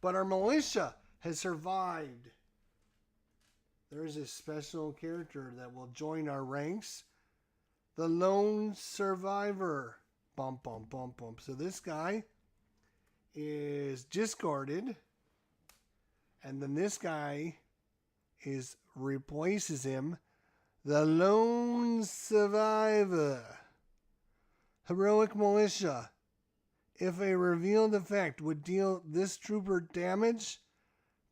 [SPEAKER 1] But our militia has survived. There's a special character that will join our ranks. The Lone Survivor. Bump, bump, bump, bump. So this guy is discarded. And then this guy replaces him. The Lone Survivor. Heroic Militia. If a revealed effect would deal this trooper damage,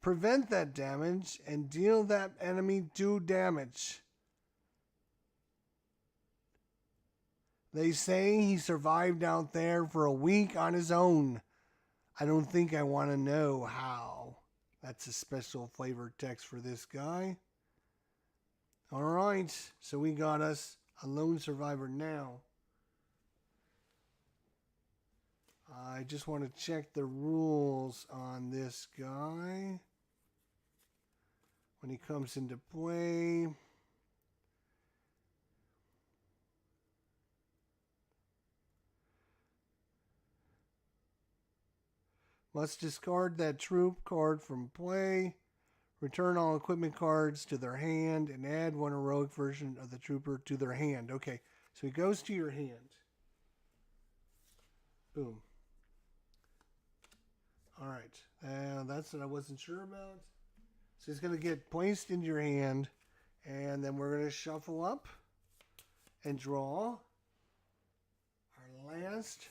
[SPEAKER 1] prevent that damage and deal that enemy 2 damage. They say he survived out there for a week on his own. I don't think I want to know how. That's a special flavored text for this guy. Alright, so we got us a lone survivor now. I just want to check the rules on this guy when he comes into play. Must discard that troop card from play. Return all equipment cards to their hand and add one heroic version of the trooper to their hand. Okay, so he goes to your hand. Boom. All right, that's what I wasn't sure about. So he's going to get placed in your hand, and then we're going to shuffle up and draw our last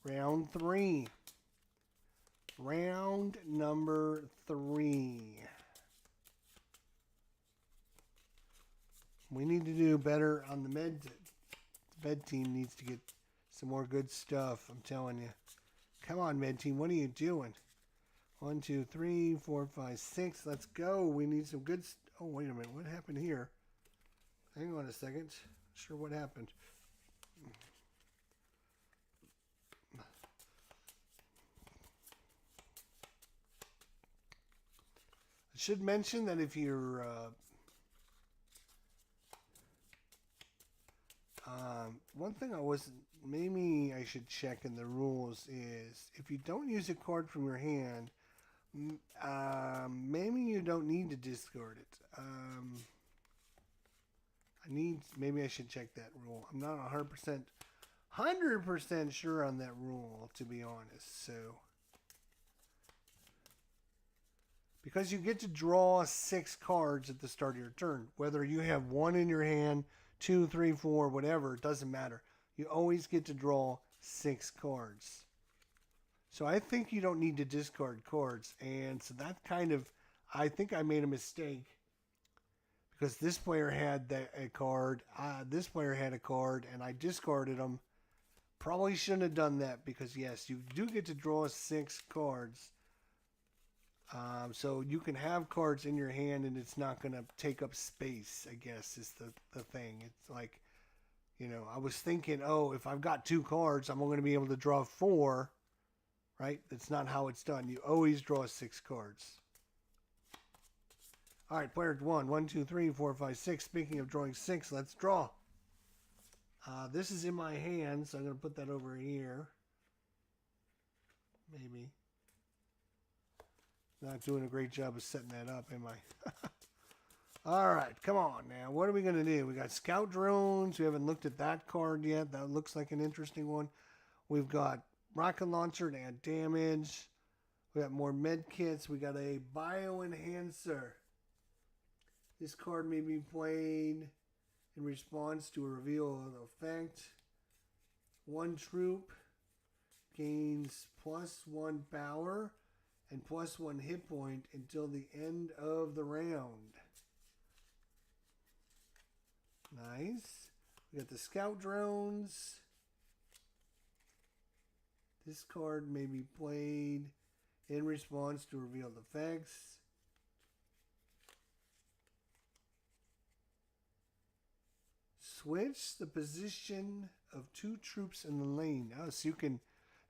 [SPEAKER 1] round 3. Round number 3. We need to do better on the med. The med team needs to get some more good stuff, I'm telling you. Come on, med team, what are you doing? 1, 2, 3, 4, 5, 6. Let's go. We need some good. Oh, wait a minute. What happened here? Hang on a second. Not sure what happened. I should mention that if you're one thing I wasn't, maybe I should check in the rules is if you don't use a card from your hand, maybe you don't need to discard it. Maybe I should check that rule. I'm not 100% 100% sure on that rule, to be honest. So, because you get to draw 6 cards at the start of your turn, whether you have 1 in your hand, 2, 3, 4, whatever, it doesn't matter. You always get to draw 6 cards. So I think you don't need to discard cards, and so that kind of, I think I made a mistake because this player had a card, this player had a card, and I discarded them. Probably shouldn't have done that because, yes, you do get to draw 6 cards. So you can have cards in your hand and it's not going to take up space, I guess, is the thing. It's like, you know, I was thinking, oh, if I've got 2 cards, I'm going to be able to draw 4, right? That's not how it's done. You always draw 6 cards. All right, player 1, 1, 2, 3, 4, 5, 6. Speaking of drawing 6, let's draw. This is in my hand, so I'm going to put that over here. Maybe. Not doing a great job of setting that up, am I? All right, come on now. What are we going to do? We got scout drones. We haven't looked at that card yet. That looks like an interesting one. We've got rocket launcher to add damage. We got more med kits. We got a bioenhancer. This card may be played in response to a reveal of effect. 1 troop gains +1 power and +1 hit point until the end of the round. Nice. We got the scout drones. This card may be played in response to revealed effects. Switch the position of 2 troops in the lane. Oh, so you can,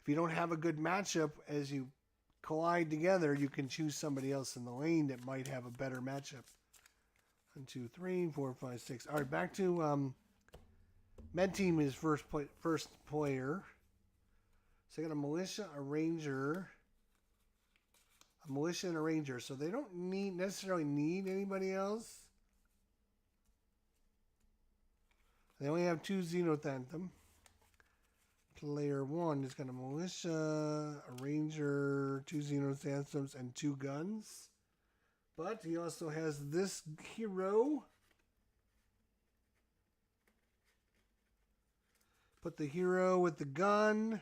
[SPEAKER 1] if you don't have a good matchup as you collide together, you can choose somebody else in the lane that might have a better matchup. 1, 2, 3, 4, 5, 6. All right, back to med team is first player. So I got a militia, a ranger, a militia, and a ranger. So they don't necessarily need anybody else. They only have 2 Xenothantum. Player 1 has got a militia, a ranger, 2 Xenothantums, and 2 guns. But he also has this hero. Put the hero with the gun.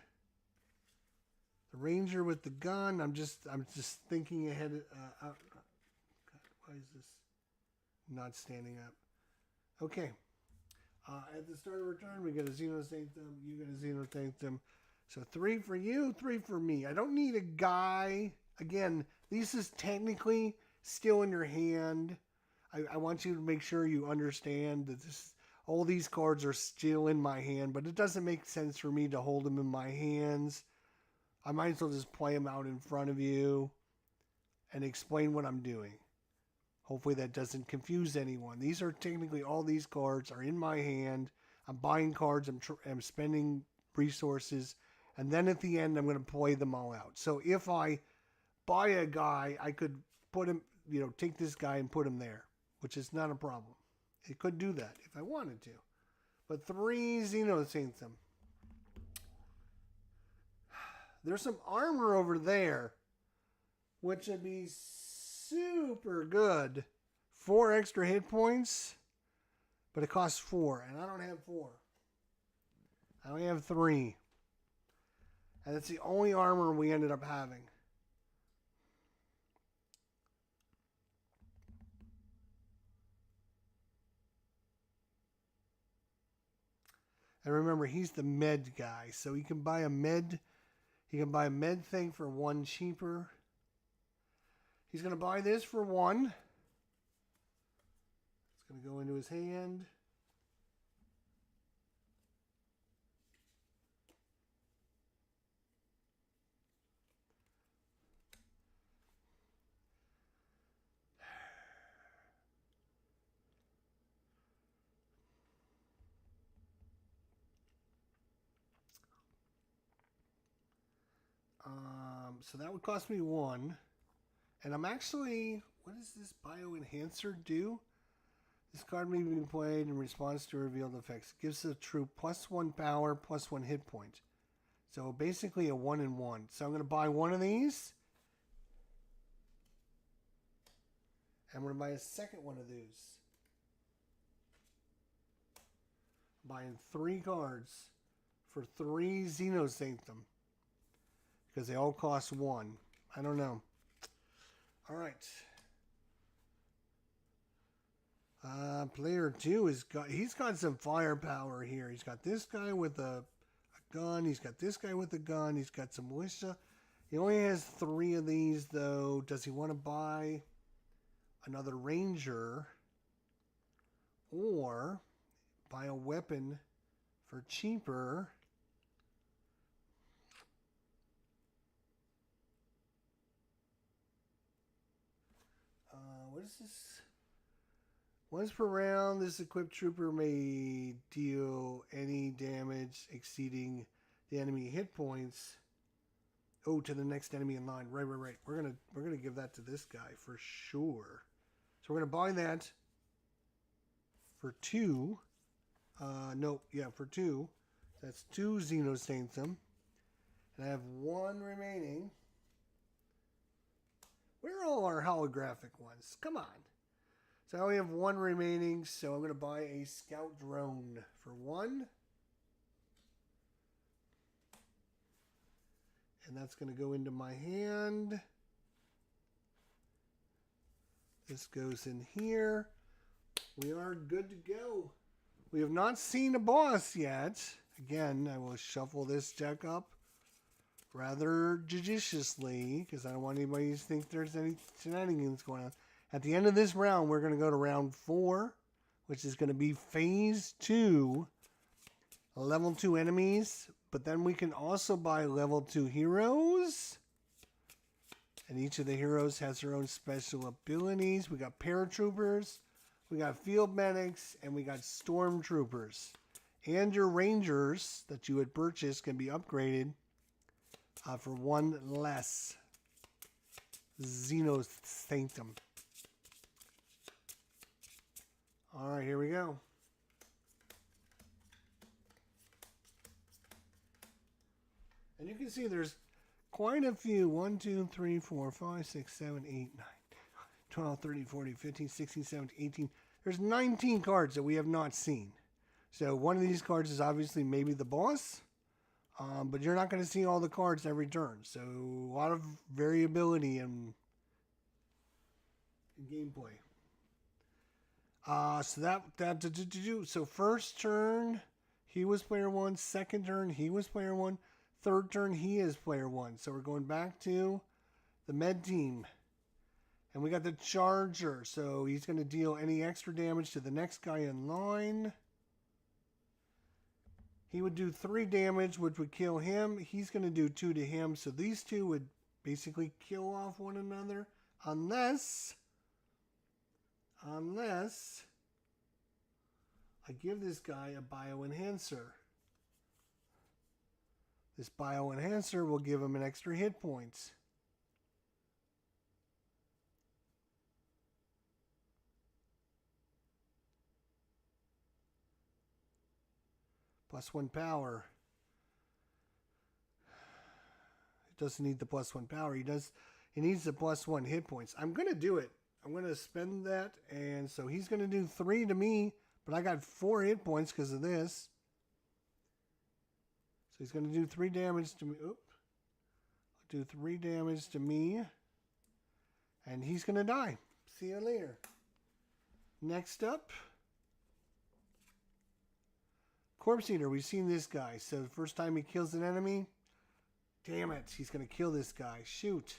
[SPEAKER 1] The ranger with the gun. I'm just thinking ahead. God, why is this not standing up? Okay. At the start of return, we get a Xenothantum. You get a Xenothantum. So 3 for you, 3 for me. I don't need a guy. Again, this is technically still in your hand. I want you to make sure you understand that all these cards are still in my hand, but it doesn't make sense for me to hold them in my hands. I might as well just play them out in front of you and explain what I'm doing. Hopefully that doesn't confuse anyone. These are technically, all these cards are in my hand. I'm buying cards, I'm spending resources, and then at the end I'm going to play them all out. So if I buy a guy, I could put him, take this guy and put him there, which is not a problem. It could do that if I wanted to. But 3 Xenothantum. There's some armor over there, which would be super good. 4 extra hit points, but it costs 4, and I don't have 4. I only have 3. And that's the only armor we ended up having. And remember, he's the med guy, so he can buy a med. He can buy a med thing for 1 cheaper. He's going to buy this for 1. It's going to go into his hand. So that would cost me 1. And I'm actually, what does this bioenhancer do? This card may be played in response to revealed effects. Gives the troop +1 power, +1 hit point. So basically a 1-in-1. So I'm going to buy one of these. And I'm going to buy a second one of these. Buying 3 cards for 3 Xenoshyft. Because they all cost 1. I don't know. Alright. Player 2 he's got some firepower here. He's got this guy with a gun. He's got this guy with a gun. He's got some militia. He only has 3 of these though. Does he want to buy another ranger or buy a weapon for cheaper? What is this? Once per round, this equipped trooper may deal any damage exceeding the enemy hit points. Oh, to the next enemy in line. Right. We're gonna give that to this guy for sure. So we're gonna buy that for 2. For 2. That's 2 Xenoshyft. And I have 1 remaining. Where are all our holographic ones? Come on. So I only have 1 remaining, so I'm going to buy a scout drone for 1. And that's going to go into my hand. This goes in here. We are good to go. We have not seen a boss yet. Again, I will shuffle this deck up rather judiciously because I don't want anybody to think there's any shenanigans going on. At the end of this round, we're going to go to round 4, which is going to be phase 2, level 2 enemies. But then we can also buy level 2 heroes. And each of the heroes has their own special abilities. We got paratroopers, we got field medics, and we got stormtroopers. And your rangers that you would purchase can be upgraded for 1 less Xenoshyft. All right, here we go. And you can see there's quite a few. 1, 2, 3, 4, 5, 6, 7, 8, 9, 12, 13, 14, 15, 16, 17, 18. There's 19 cards that we have not seen. So one of these cards is obviously maybe the boss. But you're not going to see all the cards every turn. So a lot of variability in gameplay. So first turn, he was player 1. Second turn, he was player 1. Third turn, he is player 1. So we're going back to the med team. And we got the charger. So he's going to deal any extra damage to the next guy in line. He would do 3 damage, which would kill him. He's going to do 2 to him. So these two would basically kill off one another. Unless I give this guy a bioenhancer. This bioenhancer will give him an extra hit points. +1 power. It doesn't need the +1 power. He needs the +1 hit points. I'm going to do it. I'm going to spend that. And so he's going to do 3 to me. But I got 4 hit points because of this. So he's going to do 3 damage to me. Oop. I'll do 3 damage to me. And he's going to die. See you later. Next up. Corpse Eater. We've seen this guy. So the first time he kills an enemy. Damn it. He's going to kill this guy. Shoot.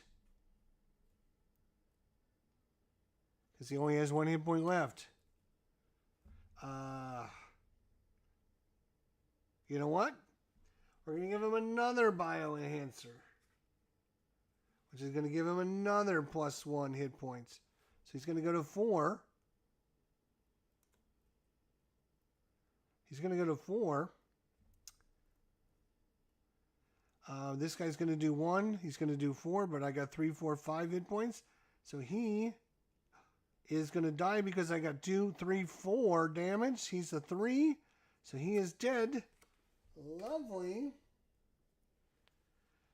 [SPEAKER 1] Because he only has 1 hit point left. You know what? We're going to give him another bioenhancer. Which is going to give him another +1 hit points. So he's going to go to 4. He's going to go to 4. This guy's going to do 1. He's going to do 4, but I got 3, 4, 5 hit points. So he is going to die because I got 2, 3, 4 damage. He's a 3. So he is dead. Lovely.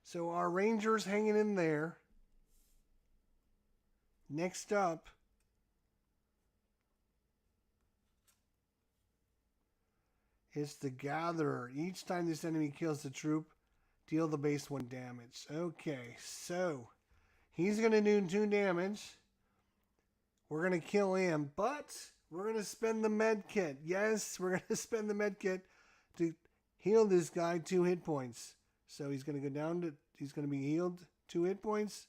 [SPEAKER 1] So our Ranger's hanging in there. Next up, is the Gatherer. Each time this enemy kills the troop, deal the base 1 damage. Okay, so he's going to do 2 damage. We're going to kill him, but we're going to spend the med kit. Yes, we're going to spend the med kit to heal this guy 2 hit points. So he's going to go down to, he's going to be healed 2 hit points.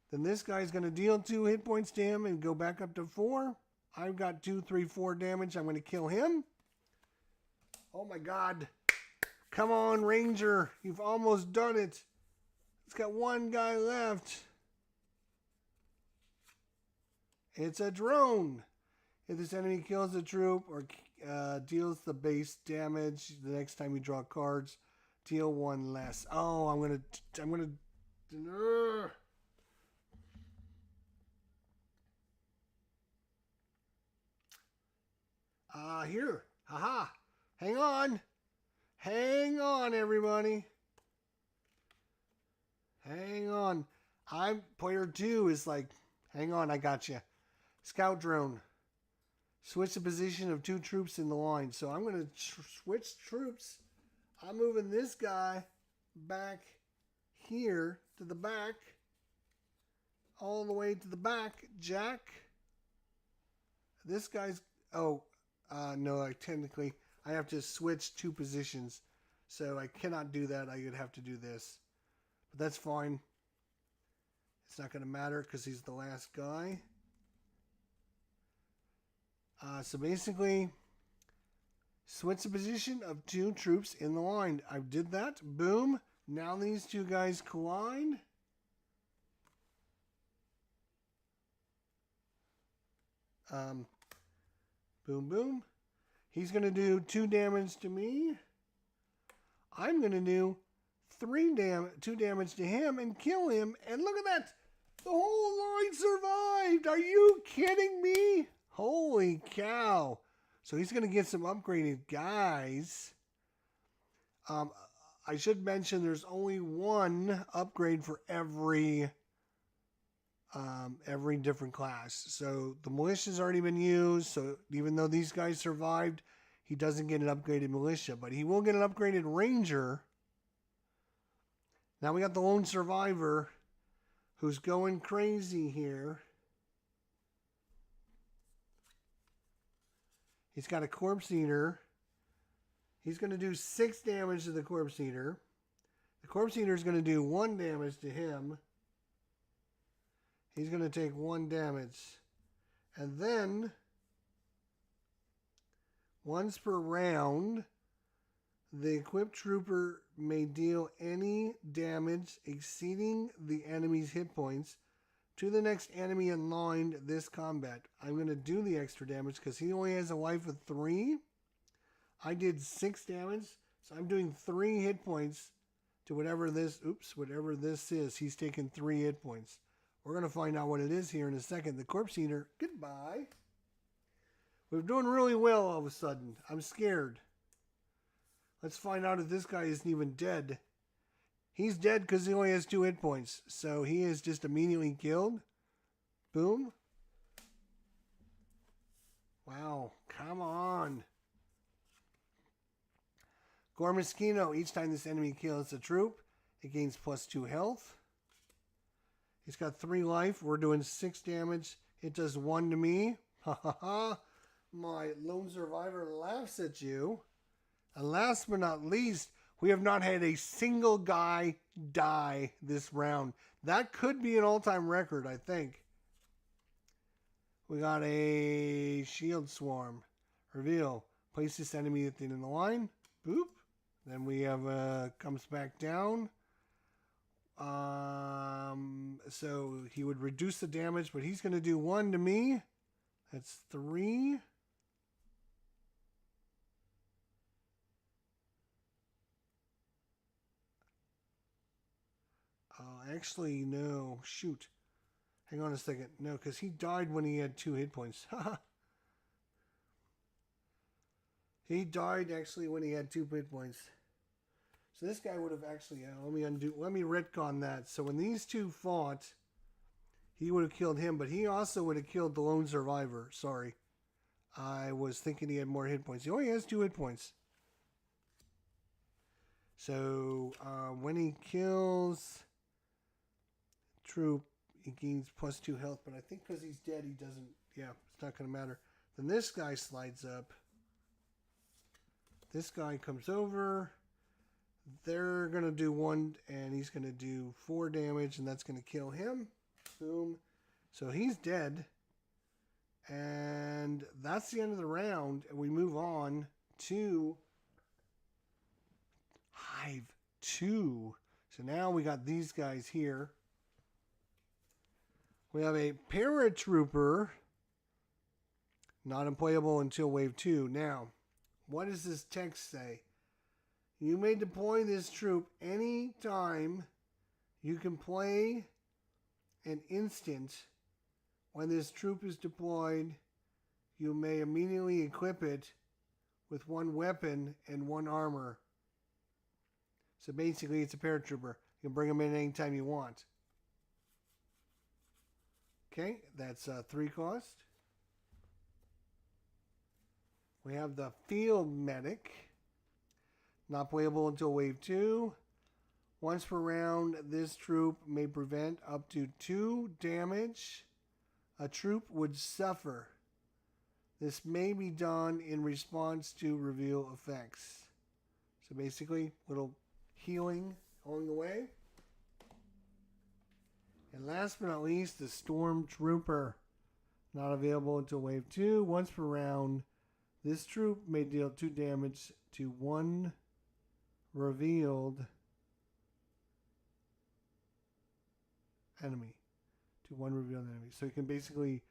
[SPEAKER 1] Then this guy's going to deal 2 hit points to him and go back up to 4. I've got 2, 3, 4 damage. I'm going to kill him. Oh my God. Come on, Ranger. You've almost done it. It's got 1 guy left. It's a drone. If this enemy kills a troop or deals the base damage, the next time you draw cards, deal 1 less. Oh, I'm gonna. Here. Haha. Hang on. Hang on, everybody. Hang on. Player 2 is like, hang on, I got you. Scout drone. Switch the position of 2 troops in the line. So I'm going to switch troops. I'm moving this guy back here to the back. All the way to the back. Jack. This guy's... Oh, no, technically I have to switch 2 positions. So I cannot do that. I would have to do this. But that's fine. It's not going to matter because he's the last guy. So basically, switch the position of 2 troops in the line. I did that. Boom. Now these 2 guys collide. Boom, boom. He's going to do 2 damage to me. I'm going to do 2 damage to him and kill him. And look at that. The whole line survived. Are you kidding me? Holy cow. So he's going to get some upgraded guys. I should mention there's only 1 upgrade for every different class. So the militia's already been used. So even though these guys survived, he doesn't get an upgraded militia. But he will get an upgraded ranger. Now we got the lone survivor who's going crazy here. He's got a corpse eater. He's going to do 6 damage to the corpse eater. The corpse eater is going to do 1 damage to him. He's going to take 1 damage. And then, once per round, the equipped trooper may deal any damage exceeding the enemy's hit points to the next enemy in line this combat. I'm going to do the extra damage because he only has a life of 3. I did 6 damage, so I'm doing 3 hit points to whatever this is. He's taking 3 hit points. We're going to find out what it is here in a second. The corpse eater, goodbye. We're doing really well all of a sudden. I'm scared. Let's find out if this guy isn't even dead. He's dead because he only has 2 hit points. So he is just immediately killed. Boom. Wow. Come on. Gormaskino. Each time this enemy kills a troop, it gains +2 health. He's got 3 life. We're doing 6 damage. It does 1 to me. Ha ha ha. My lone survivor laughs at you. And last but not least, we have not had a single guy die this round. That could be an all-time record, I think. We got a shield swarm. Reveal. Place this enemy at the end of the line. Boop. Then we have comes back down. So he would reduce the damage, but he's going to do 1 to me. That's 3. Actually, no. Shoot. Hang on a second. No, because he died when he had 2 hit points. He died actually when he had 2 hit points. So this guy would have actually, let me retcon that. So when these two fought, he would have killed him, but he also would have killed the lone survivor. Sorry. I was thinking he had more hit points. He only has 2 hit points. So when he kills troop, he gains +2 health, but I think because he's dead, he doesn't, yeah, it's not going to matter. Then this guy slides up. This guy comes over. They're going to do 1, and he's going to do 4 damage, and that's going to kill him. Boom. So he's dead. And that's the end of the round, and we move on to Hive 2. So now we got these guys here. We have a paratrooper, not unplayable until wave 2. Now, what does this text say? You may deploy this troop anytime you can play an instant. When this troop is deployed, you may immediately equip it with 1 weapon and 1 armor. So basically, it's a paratrooper. You can bring them in anytime you want. Okay, that's 3 cost. We have the field medic. Not playable until wave 2. Once per round, this troop may prevent up to 2 damage a troop would suffer. This may be done in response to reveal effects. So basically, little healing along the way. And last but not least, the Stormtrooper. Not available until wave 2. Once per round, this troop may deal 2 damage to 1 revealed enemy. To 1 revealed enemy. So you can basically,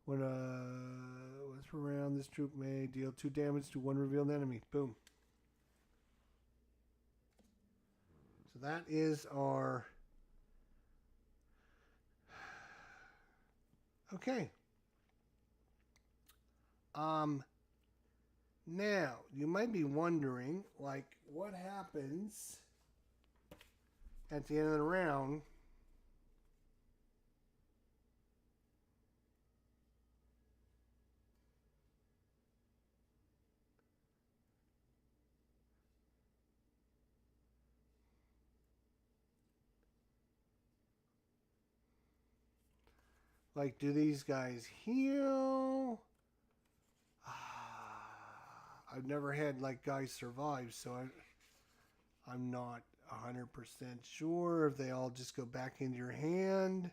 [SPEAKER 1] once per round, this troop may deal 2 damage to 1 revealed enemy. Boom. So that is our... Okay. Now, you might be wondering, like, what happens at the end of the round like, do these guys heal? I've never had like guys survive, so I'm not 100% sure if they all just go back into your hand.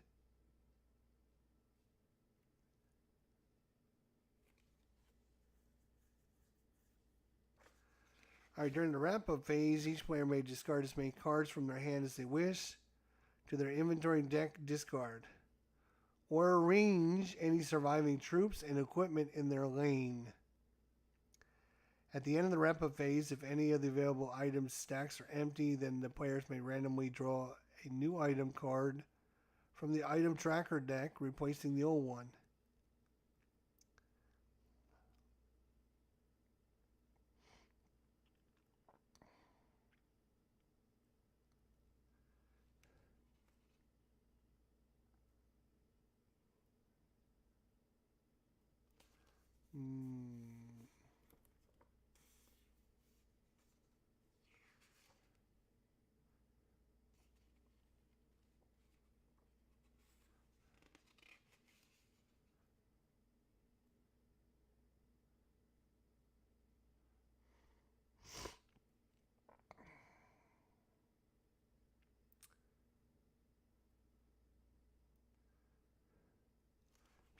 [SPEAKER 1] Alright, during the wrap-up phase, each player may discard as many cards from their hand as they wish to their inventory deck discard, or arrange any surviving troops and equipment in their lane. At the end of the wrap-up phase, if any of the available items stacks are empty, then the players may randomly draw a new item card from the item tracker deck, replacing the old one.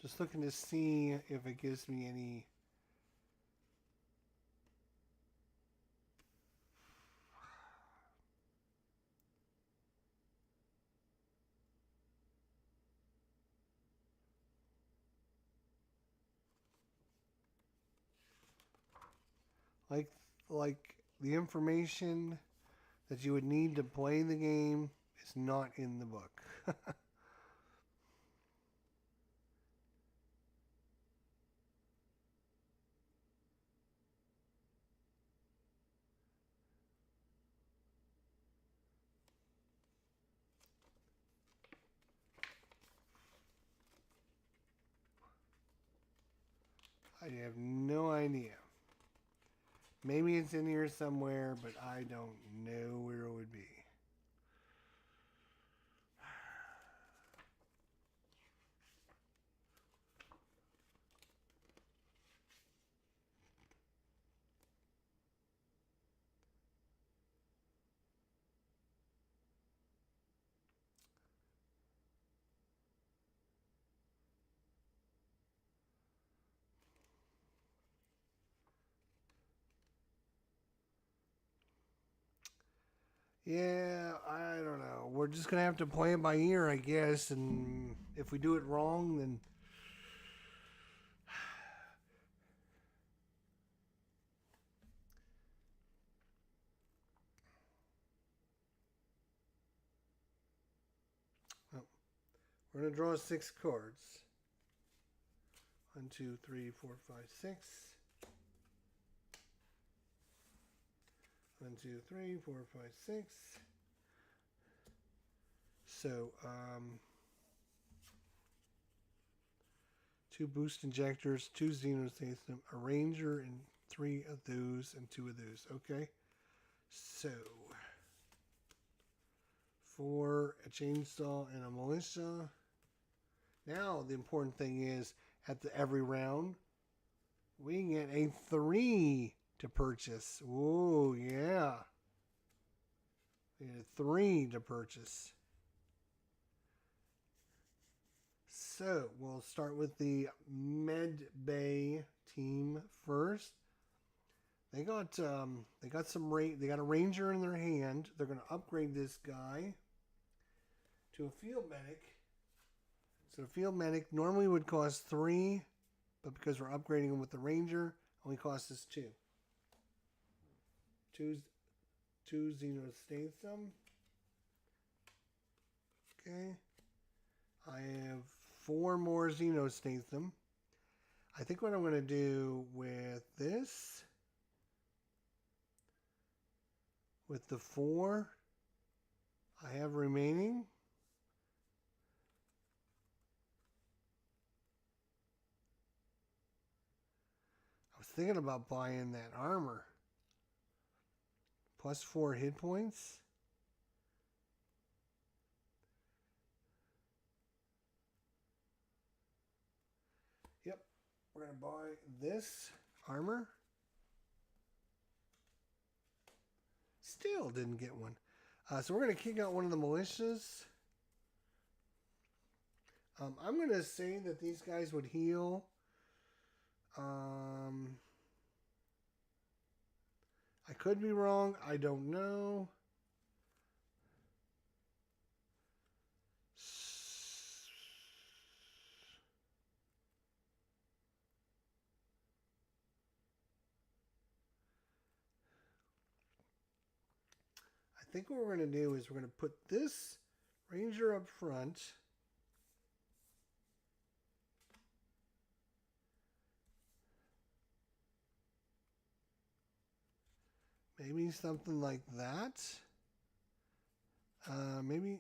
[SPEAKER 1] Just looking to see if it gives me any... Like the information that you would need to play the game is not in the book. I have no idea. Maybe it's in here somewhere, but I don't know where it would be. Yeah, I don't know. We're just gonna have to play it by ear, I guess. And if we do it wrong, then oh, we're gonna draw 6 cards. 1, 2, 3, 4, 5, 6. 1, 2, 3, 4, 5, 6. So, 2 boost injectors, 2 Xenoshyft, a ranger, and 3 of those, and 2 of those. Okay. So, 4, a chainsaw, and a militia. Now, the important thing is, at every round, we get a 3 to purchase. Oh, yeah. We get a 3 to purchase. So, we'll start with the Med Bay team first. They got they got a ranger in their hand. They're going to upgrade this guy to a field medic. So, the field medic normally would cost 3, but because we're upgrading him with the ranger, only costs us 2. 2 Xenoshyft. Okay. I have 4 more Xenoshyft. I think what I'm going to do with this, with the 4 I have remaining, I was thinking about buying that armor. Plus 4 hit points. Yep, we're going to buy this armor. Still didn't get one. So we're going to kick out one of the militias. I'm going to say that these guys would heal. I could be wrong. I don't know. I think what we're going to do is we're going to put this ranger up front. Maybe something like that. Maybe.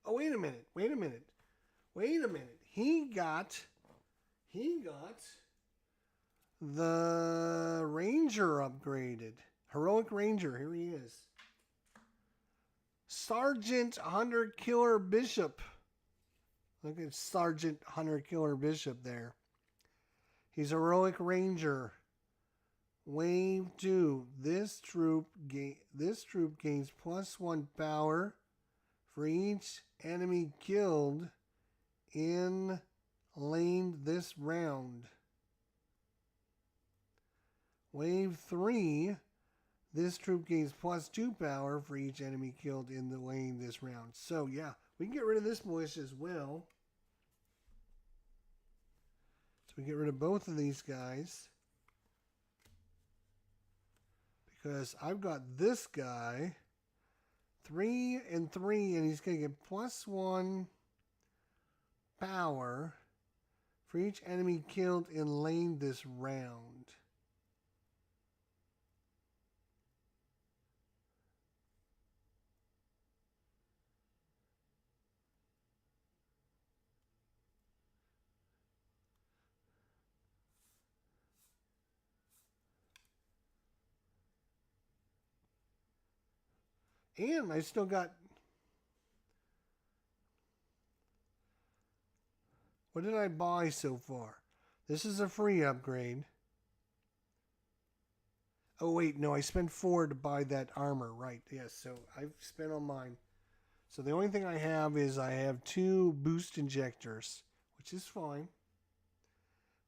[SPEAKER 1] Oh, wait a minute. Wait a minute. Wait a minute. He got the ranger upgraded. Heroic Ranger. Here he is. Sergeant Hunter Killer Bishop. Look at Sergeant Hunter Killer Bishop there. He's a Heroic Ranger. Wave 2. This troop gains +1 power for each enemy killed in lane this round. Wave 3. This troop gains +2 power for each enemy killed in the lane this round. So yeah, we can get rid of this militia as well. So we get rid of both of these guys. Because I've got this guy, 3 and 3, and he's going to get +1 power for each enemy killed in lane this round. And I still got... What did I buy so far? This is a free upgrade. Oh, wait, no, I spent 4 to buy that armor, right. Yes, so I've spent on mine. So the only thing I have is I have 2 boost injectors, which is fine.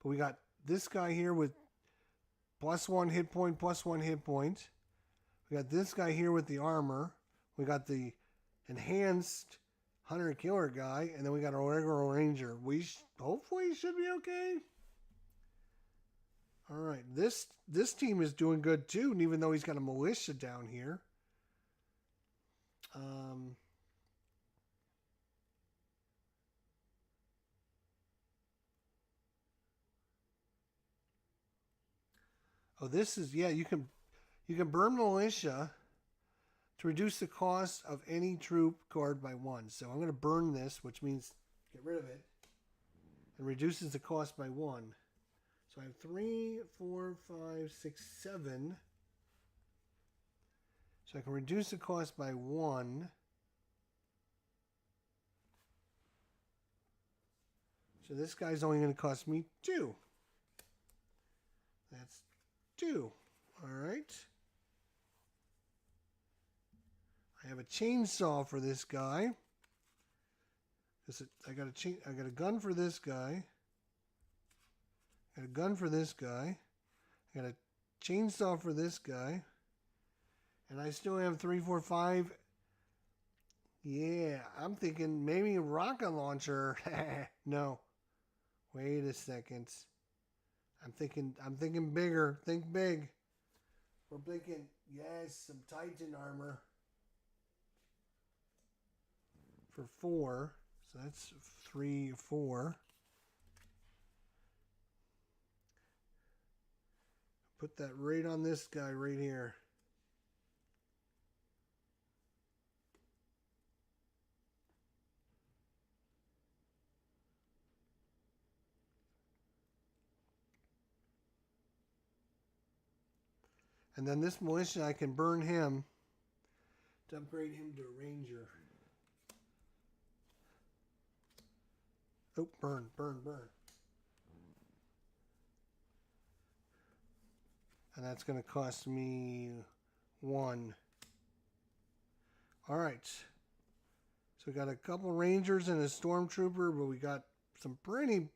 [SPEAKER 1] But we got this guy here with +1 hit point, +1 hit point. We got this guy here with the armor. We got the enhanced hunter killer guy, and then we got our regular ranger. We hopefully should be okay. All right, this team is doing good too, and even though he's got a militia down here. Oh, this is, yeah, you can burn militia to reduce the cost of any troop card by 1. So I'm going to burn this, which means get rid of it, and reduces the cost by 1. So I have 3, 4, 5, 6, 7. So I can reduce the cost by 1. So this guy's only going to cost me 2. That's 2. All right. I have a chainsaw for this guy. I got a gun for this guy. I got a gun for this guy. I got a chainsaw for this guy. And I still have 3, 4, 5. Yeah, I'm thinking maybe a rocket launcher. No. Wait a second. I'm thinking bigger. Think big. We're thinking, yes, some Titan armor. For 4. So that's 3, 4. Put that right on this guy right here. And then this militia, I can burn him to upgrade him to a ranger. Oh, burn, burn, burn. And that's going to cost me 1. All right. So we got a couple rangers and a stormtrooper, but we got some pretty,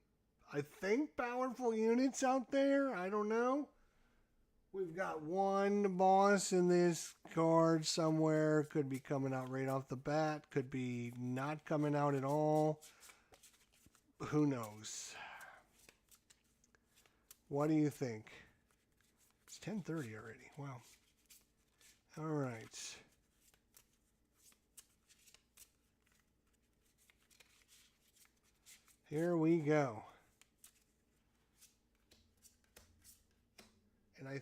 [SPEAKER 1] I think, powerful units out there. I don't know. We've got one boss in this card somewhere. Could be coming out right off the bat. Could be not coming out at all. Who knows? What do you think? It's 10:30 already. Wow. All right. Here we go. And I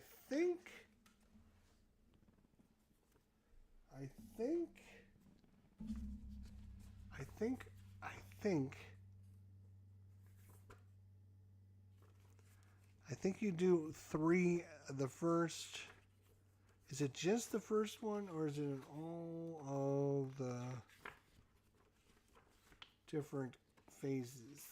[SPEAKER 1] think you do 3 the first. Is it just the first one, or is it in all of the different phases?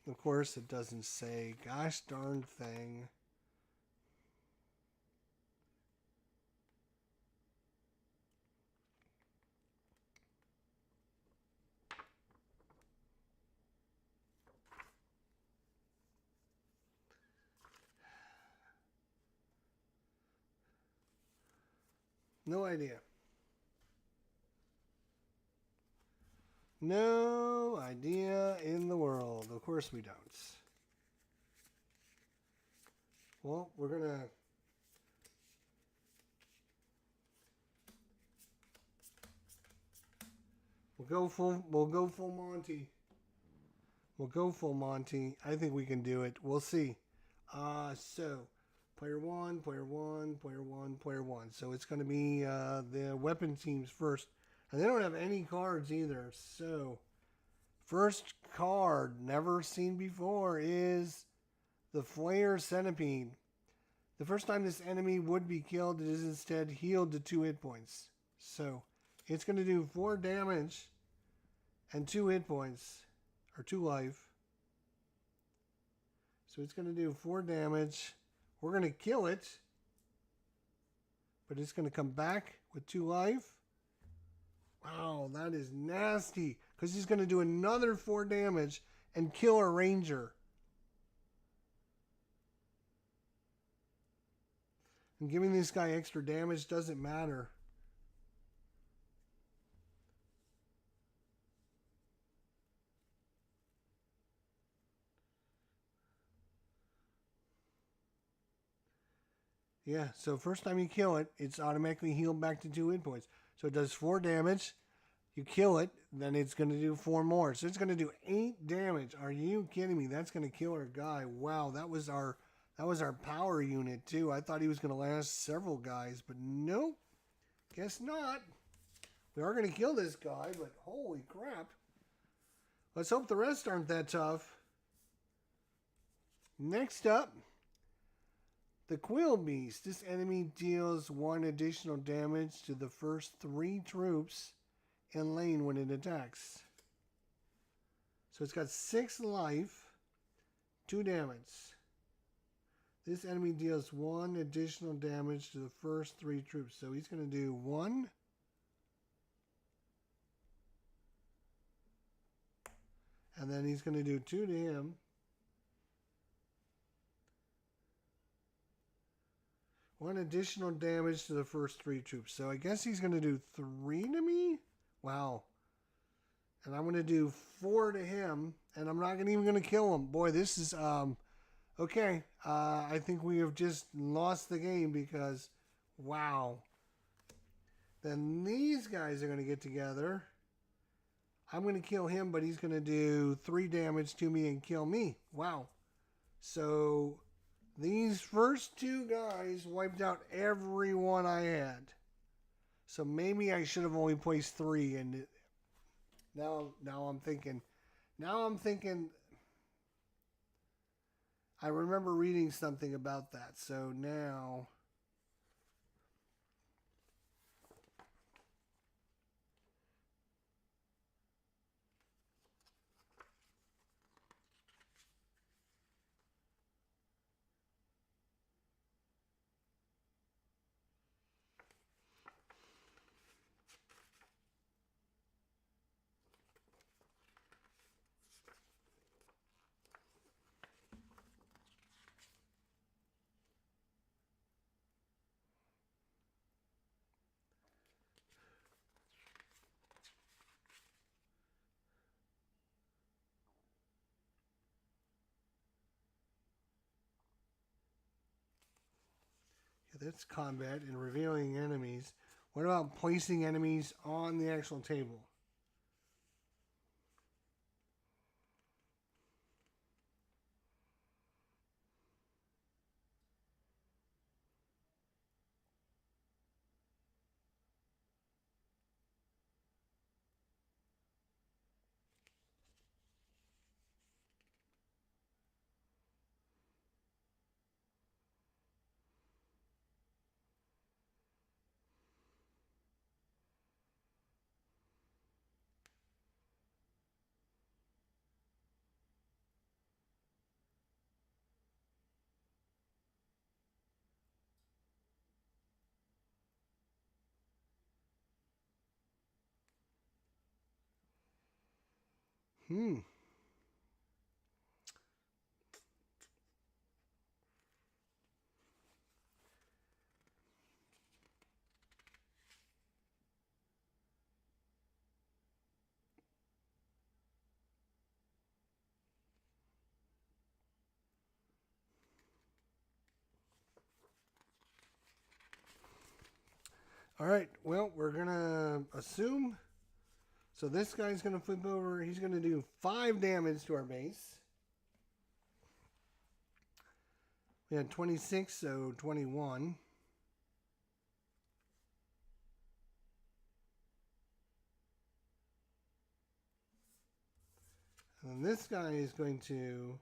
[SPEAKER 1] Of course, it doesn't say. Gosh darn thing. No idea. No idea in the world. Of course we don't. Well, we're gonna. We'll go full. We'll go full Monty. We'll go full Monty. I think we can do it. We'll see. So player one, player one, player one, player one. So it's going to be the weapon teams first, and they don't have any cards either. So first card, never seen before, is the Flare Centipede. The first time this enemy would be killed, it is instead healed to 2 hit points. So it's going to do 4 damage and 2 hit points, or 2 life. So it's going to do 4 damage. We're going to kill it, but it's going to come back with 2 life. Wow, that is nasty, because he's going to do another 4 damage and kill a ranger. And giving this guy extra damage doesn't matter. Yeah, so first time you kill it, it's automatically healed back to 2 hit points. So it does 4 damage. You kill it, then it's going to do 4 more. So it's going to do 8 damage. Are you kidding me? That's going to kill our guy. Wow, that was our power unit too. I thought he was going to last several guys, but nope. Guess not. We are going to kill this guy, but holy crap. Let's hope the rest aren't that tough. Next up, the Quill Beast. This enemy deals 1 additional damage to the first 3 troops in lane when it attacks. So it's got 6 life, 2 damage. This enemy deals 1 additional damage to the first 3 troops. So he's going to do 1. And then he's going to do 2 to him. One additional damage to the first 3 troops. So I guess he's going to do 3 to me? Wow. And I'm going to do 4 to him. And I'm not even going to kill him. Boy, this is... okay. I think we have just lost the game because... Wow. Then these guys are going to get together. I'm going to kill him, but he's going to do 3 damage to me and kill me. Wow. So... these first 2 guys wiped out everyone I had. So maybe I should have only placed 3. And now I'm thinking. I remember reading something about that. So now. That's combat and revealing enemies. What about placing enemies on the actual table? Hmm. Alright, well, we're going to assume. So this guy's going to flip over. He's going to do 5 damage to our base. We had 26, so 21. And then this guy is going to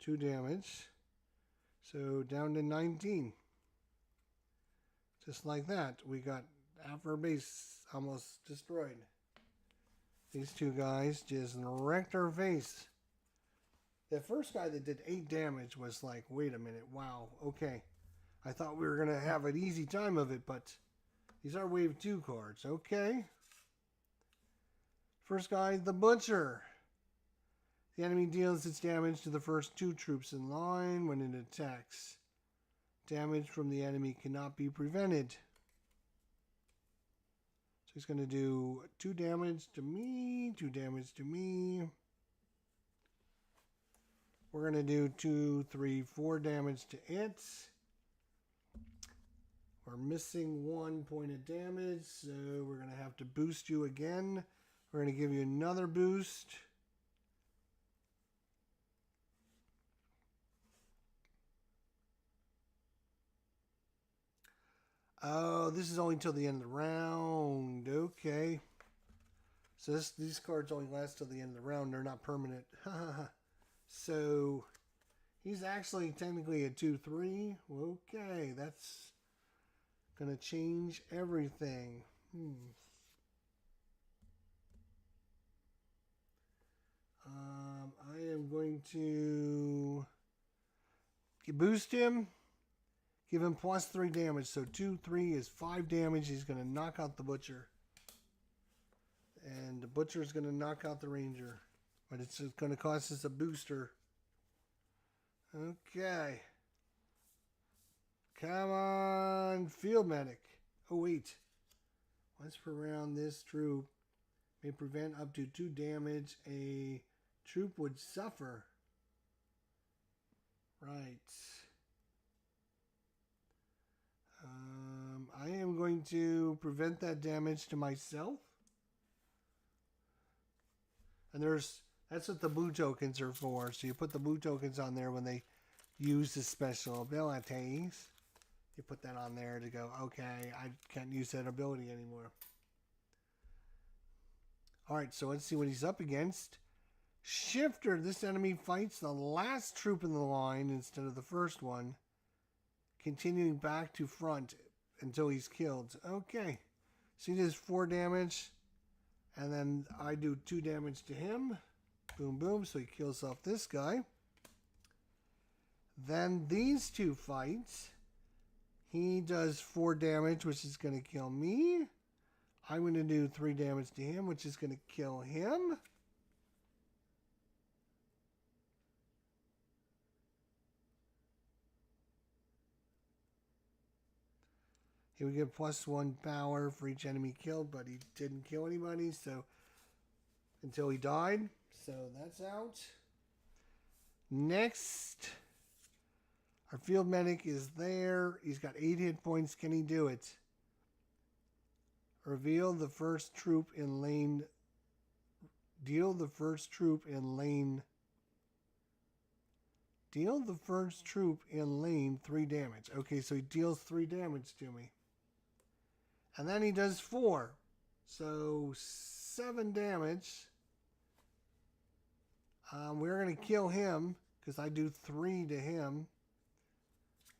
[SPEAKER 1] two damage. So down to 19. Just like that, we got half our base almost destroyed. These two guys just wrecked our face. The first guy that did 8 damage was like, wait a minute, wow, okay. I thought we were going to have an easy time of it, but these are wave 2 cards, okay. First guy, the Butcher. The enemy deals its damage to the first 2 troops in line when it attacks. Damage from the enemy cannot be prevented. So he's going to do 2 damage to me, 2 damage to me. We're going to do 2, 3, 4 damage to it. We're missing 1 point of damage, so we're going to have to boost you again. We're going to give you another boost. Oh, this is only until the end of the round. Okay. So these cards only last till the end of the round. They're not permanent. So he's actually technically a 2-3. Okay, that's going to change everything. I am going to boost him. Give him plus 3 damage. So 2, 3 is 5 damage. He's going to knock out the Butcher. And the Butcher is going to knock out the Ranger. But it's going to cost us a booster. Okay. Come on, Field Medic. Oh, wait. Once per round, this troop may prevent up to 2 damage a troop would suffer. Right. I am going to prevent that damage to myself. And that's what the blue tokens are for. So you put the blue tokens on there when they use the special abilities. You put that on there to go, okay, I can't use that ability anymore. Alright, so let's see what he's up against. Shifter. This enemy fights the last troop in the line instead of the first one, continuing back to front until he's killed. Okay. So he does 4 damage. And then I do 2 damage to him. Boom, boom. So he kills off this guy. Then these two fights. He does 4 damage, which is going to kill me. I'm going to do 3 damage to him, which is going to kill him. He would get plus 1 power for each enemy killed, but he didn't kill anybody, so until he died. So that's out. Next, our field medic is there. He's got 8 hit points. Can he do it? Reveal the first troop in lane. Deal the first troop in lane. Deal the first troop in lane 3 damage. Okay, so he deals 3 damage to me. And then he does 4. So 7 damage. We're going to kill him because I do 3 to him.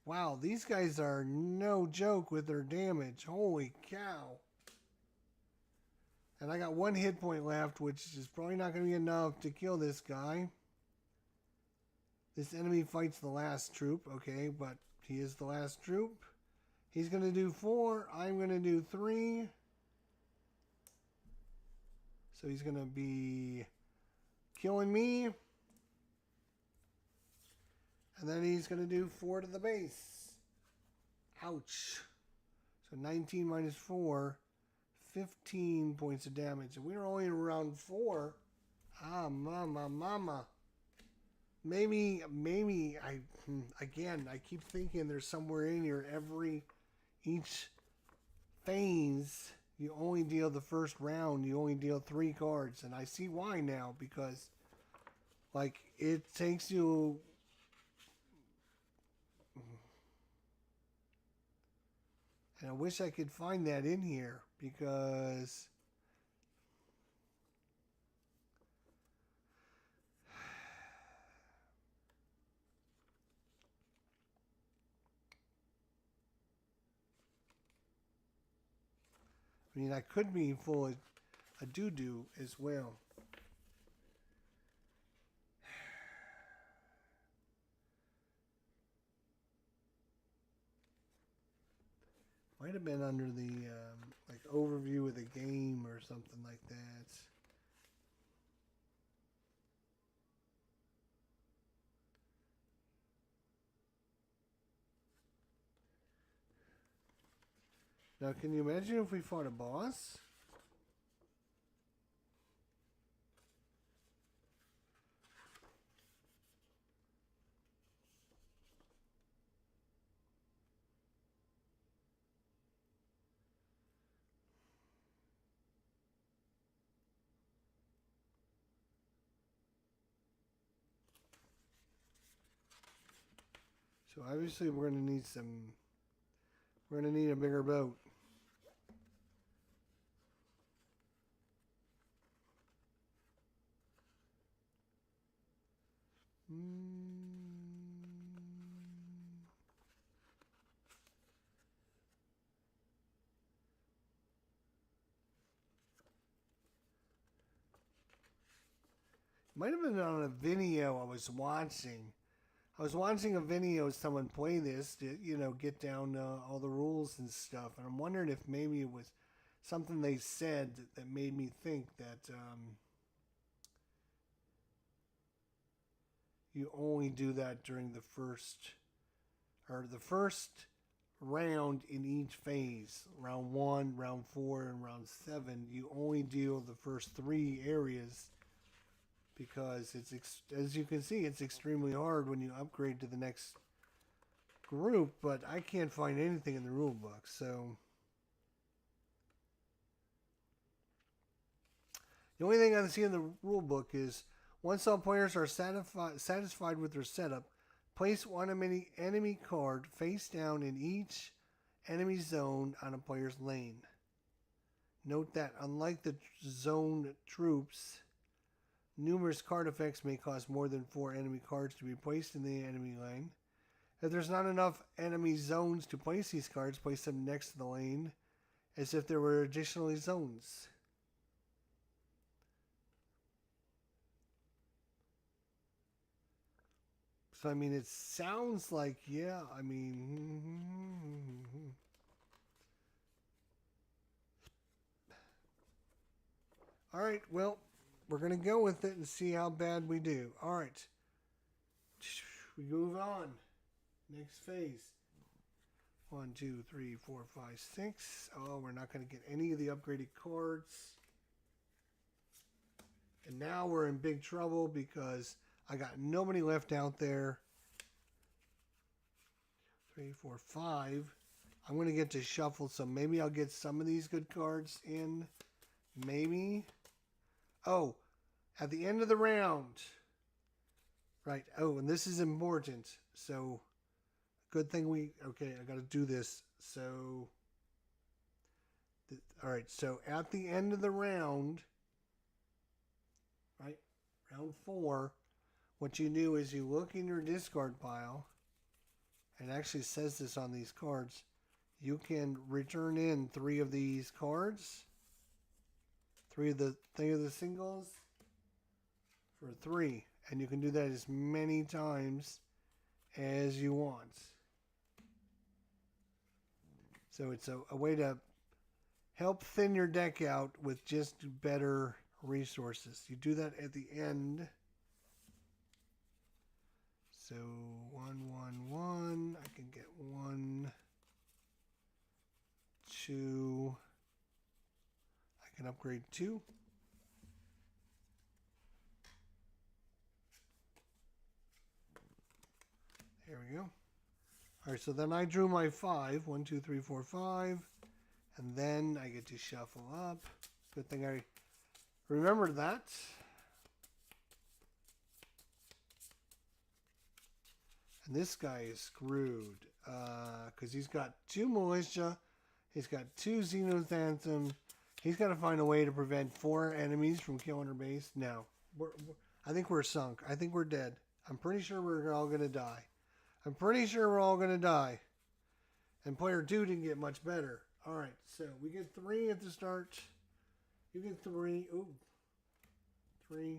[SPEAKER 1] Wow, these guys are no joke with their damage. Holy cow. And I got 1 hit point left, which is probably not going to be enough to kill this guy. This enemy fights the last troop. Okay, but he is the last troop. He's going to do 4. I'm going to do 3. So he's going to be killing me. And then he's going to do 4 to the base. Ouch. So 19 minus 4. 15 points of damage. And we were only in round 4. Ah, mama, mama. maybe I keep thinking there's somewhere in here each phase you only deal the first round, you only deal 3 cards, and I see why now, because like it takes you, and I wish I could find that in here, because I mean I could be full of a doo-doo as well. Might have been under the like overview of the game or something like that. Now, can you imagine if we fought a boss? So obviously we're going to need we're going to need a bigger boat. Might have been on a video I was watching. I was watching a video of someone play this to, get down all the rules and stuff. And I'm wondering if maybe it was something they said that made me think that you only do that during the first round in each phase. Round 1, round 4, and round 7. You only deal the first 3 areas, because it's as you can see, it's extremely hard when you upgrade to the next group, but I can't find anything in the rule book. So the only thing I see in the rule book is, once all players are satisfied with their setup, place one enemy card face down in each enemy zone on a player's lane. Note that unlike the zone troops, numerous card effects may cost more than 4 enemy cards to be placed in the enemy lane. If there's not enough enemy zones to place these cards, place them next to the lane as if there were additional zones. So, I mean, it sounds like, yeah, I mean... All right, well, we're going to go with it and see how bad we do. All right. We move on. Next phase. 1, 2, 3, 4, 5, 6. Oh, we're not going to get any of the upgraded cards. And now we're in big trouble because I got nobody left out there. 3, 4, 5. I'm going to get to shuffle, so maybe I'll get some of these good cards in. Maybe. Oh, at the end of the round. Right. Oh, and this is important. So, good thing okay, I got to do this. So, all right. So, at the end of the round, right, round 4, what you do is you look in your discard pile, and it actually says this on these cards. You can return in 3 of these cards, 3 of the singles for 3, and you can do that as many times as you want. So it's a way to help thin your deck out with just better resources. You do that at the end. So 1, 1, 1. I can get 1, 2. I can upgrade 2. Here we go. All right, so then I drew my 5. 1, 2, 3, 4, 5. And then I get to shuffle up. Good thing I remembered that. And this guy is screwed. Because he's got 2 militia. He's got 2 Xenophantom. He's got to find a way to prevent 4 enemies from killing our base. No. I think we're sunk. I think we're dead. I'm pretty sure we're all going to die. I'm pretty sure we're all going to die. And player 2 didn't get much better. Alright, so we get 3 at the start. You get 3. Ooh. 3.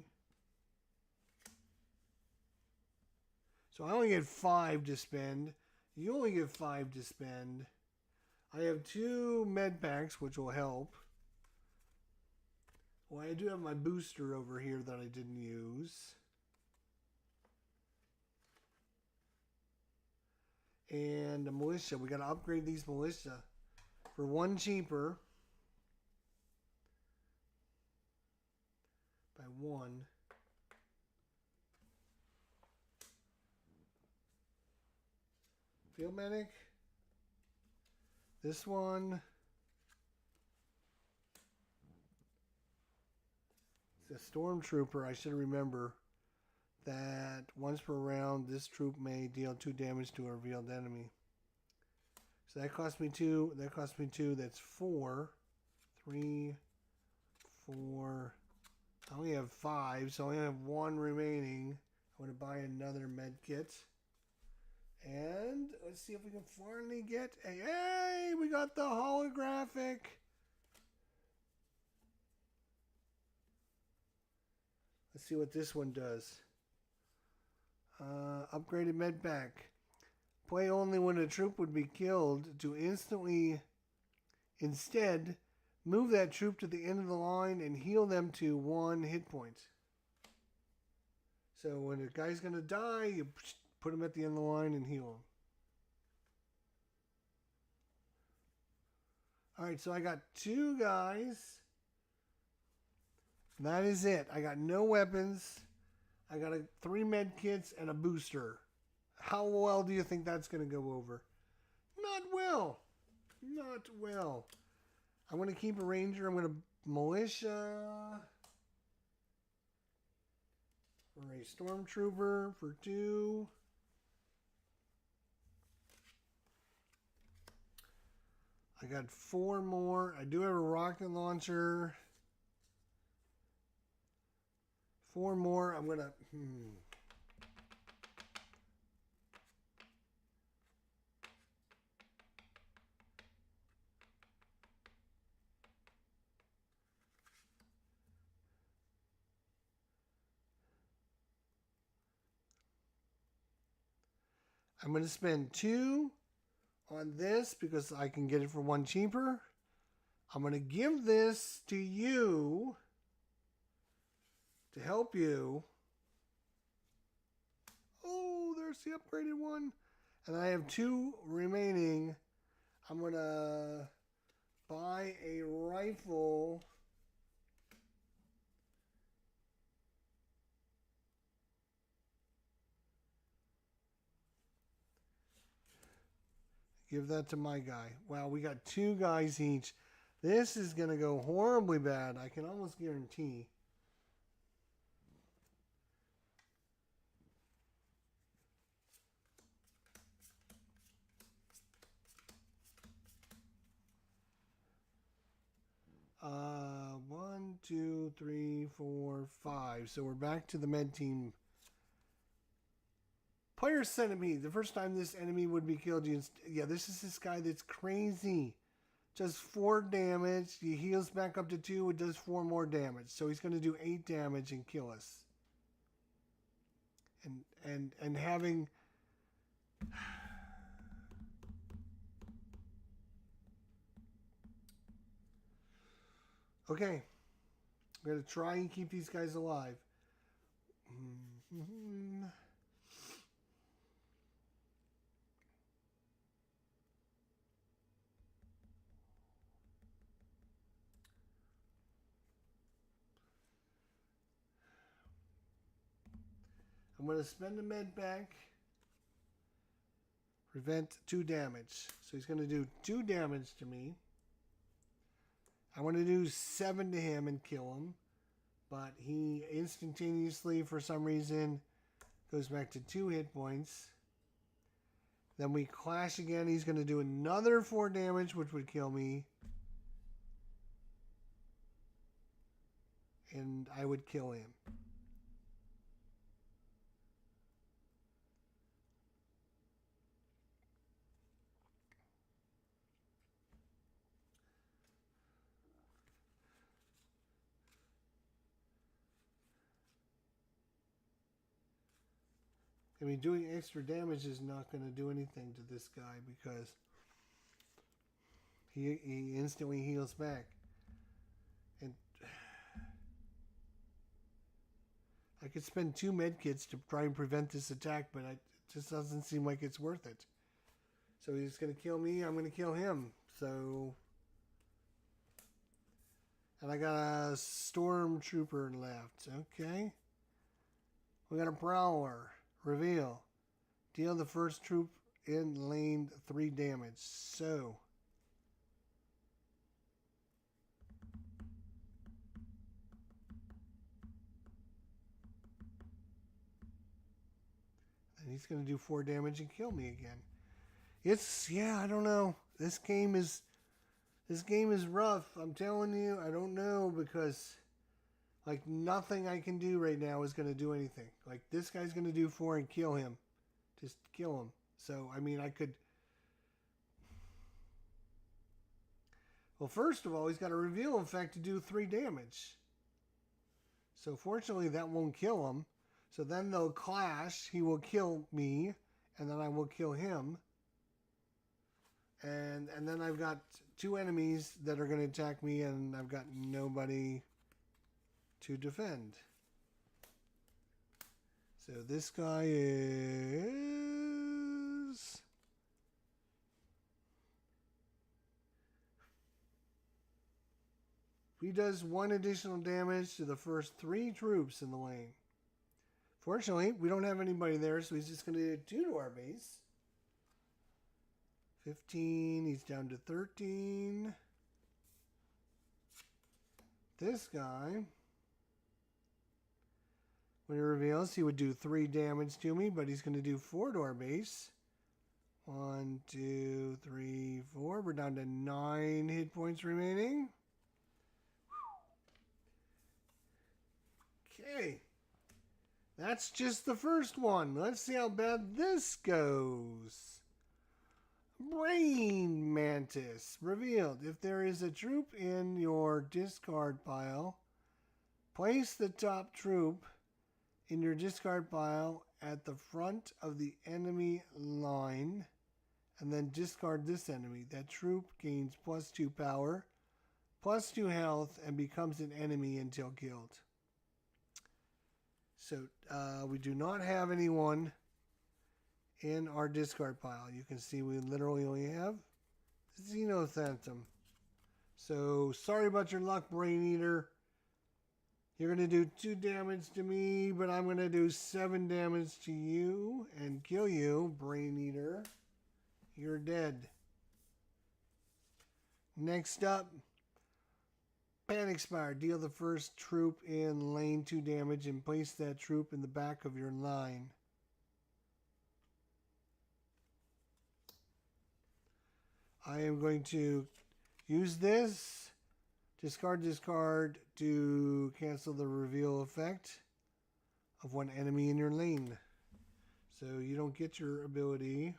[SPEAKER 1] So I only get 5 to spend. You only get 5 to spend. I have 2 med packs, which will help. Well, I do have my booster over here that I didn't use. And the militia. We got to upgrade these militia for 1 cheaper. By 1. Field medic. This one. It's a stormtrooper. I should remember that once per round, this troop may deal 2 damage to a revealed enemy. So that cost me 2. That cost me 2. That's 4. 3, 4. I only have 5, so I only have 1 remaining. I'm going to buy another med kit. And let's see if we can finally get a... Hey, we got the holographic. Let's see what this one does. Upgraded med pack. Play only when a troop would be killed to instantly... Instead, move that troop to the end of the line and heal them to 1 hit point. So when a guy's going to die, you put him at the end of the line and heal him. Alright, so I got 2 guys. That is it. I got no weapons. I got 3 med kits and a booster. How well do you think that's going to go over? Not well. Not well. I'm going to keep a ranger. I'm going to militia. For a stormtrooper for 2. I got 4 more. I do have a rocket launcher. 4 more. I'm going to... I'm going to spend 2 on this because I can get it for 1 cheaper. I'm going to give this to you to help you. Oh, there's the upgraded one. And I have 2 remaining. I'm going to buy a rifle. Give that to my guy. Wow, we got 2 guys each. This is going to go horribly bad. I can almost guarantee. One, 2, 3, 4, 5. So we're back to the med team. Player centipede. The first time this enemy would be killed, yeah, this is this guy that's crazy. Does 4 damage. He heals back up to 2. It does 4 more damage. So he's going to do 8 damage and kill us. And having... Okay. I'm going to try and keep these guys alive. I'm going to spend a med pack. Prevent 2 damage. So he's going to do 2 damage to me. I want to do 7 to him and kill him. But he instantaneously, for some reason, goes back to 2 hit points. Then we clash again. He's going to do another 4 damage, which would kill me. And I would kill him. I mean, doing extra damage is not going to do anything to this guy because he instantly heals back. And I could spend 2 medkits to try and prevent this attack, but it just doesn't seem like it's worth it. So he's going to kill me, I'm going to kill him. So... And I got a stormtrooper left. Okay. We got a prowler. Reveal. Deal the first troop in lane 3 damage. So. And he's going to do 4 damage and kill me again. It's, yeah, I don't know. This game is rough. I'm telling you, I don't know because... Like, nothing I can do right now is going to do anything. Like, this guy's going to do 4 and kill him. Just kill him. So, I mean, I could... Well, first of all, he's got a reveal effect to do 3 damage. So, fortunately, that won't kill him. So, then they'll clash. He will kill me. And then I will kill him. And then I've got 2 enemies that are going to attack me. And I've got nobody... to defend. So this guy is... He does 1 additional damage to the first 3 troops in the lane. Fortunately, we don't have anybody there, so he's just going to do 2 to our base. 15, he's down to 13. This guy... When he reveals, he would do 3 damage to me, but he's going to do 4 to our base. 1, 2, 3, 4. We're down to 9 hit points remaining. Okay. That's just the first one. Let's see how bad this goes. Brain Mantis. Revealed. If there is a troop in your discard pile, place the top troop in your discard pile at the front of the enemy line and then discard this enemy. That troop gains +2 power, +2 health, and becomes an enemy until killed. So we do not have anyone in our discard pile. You can see we literally only have Xenophantom. So sorry about your luck, Brain Eater. You're going to do 2 damage to me, but I'm going to do 7 damage to you and kill you, Brain Eater. You're dead. Next up, Panic Spire. Deal the first troop in lane 2 damage and place that troop in the back of your line. I am going to use this. Discard to cancel the reveal effect of 1 enemy in your lane. So you don't get your ability.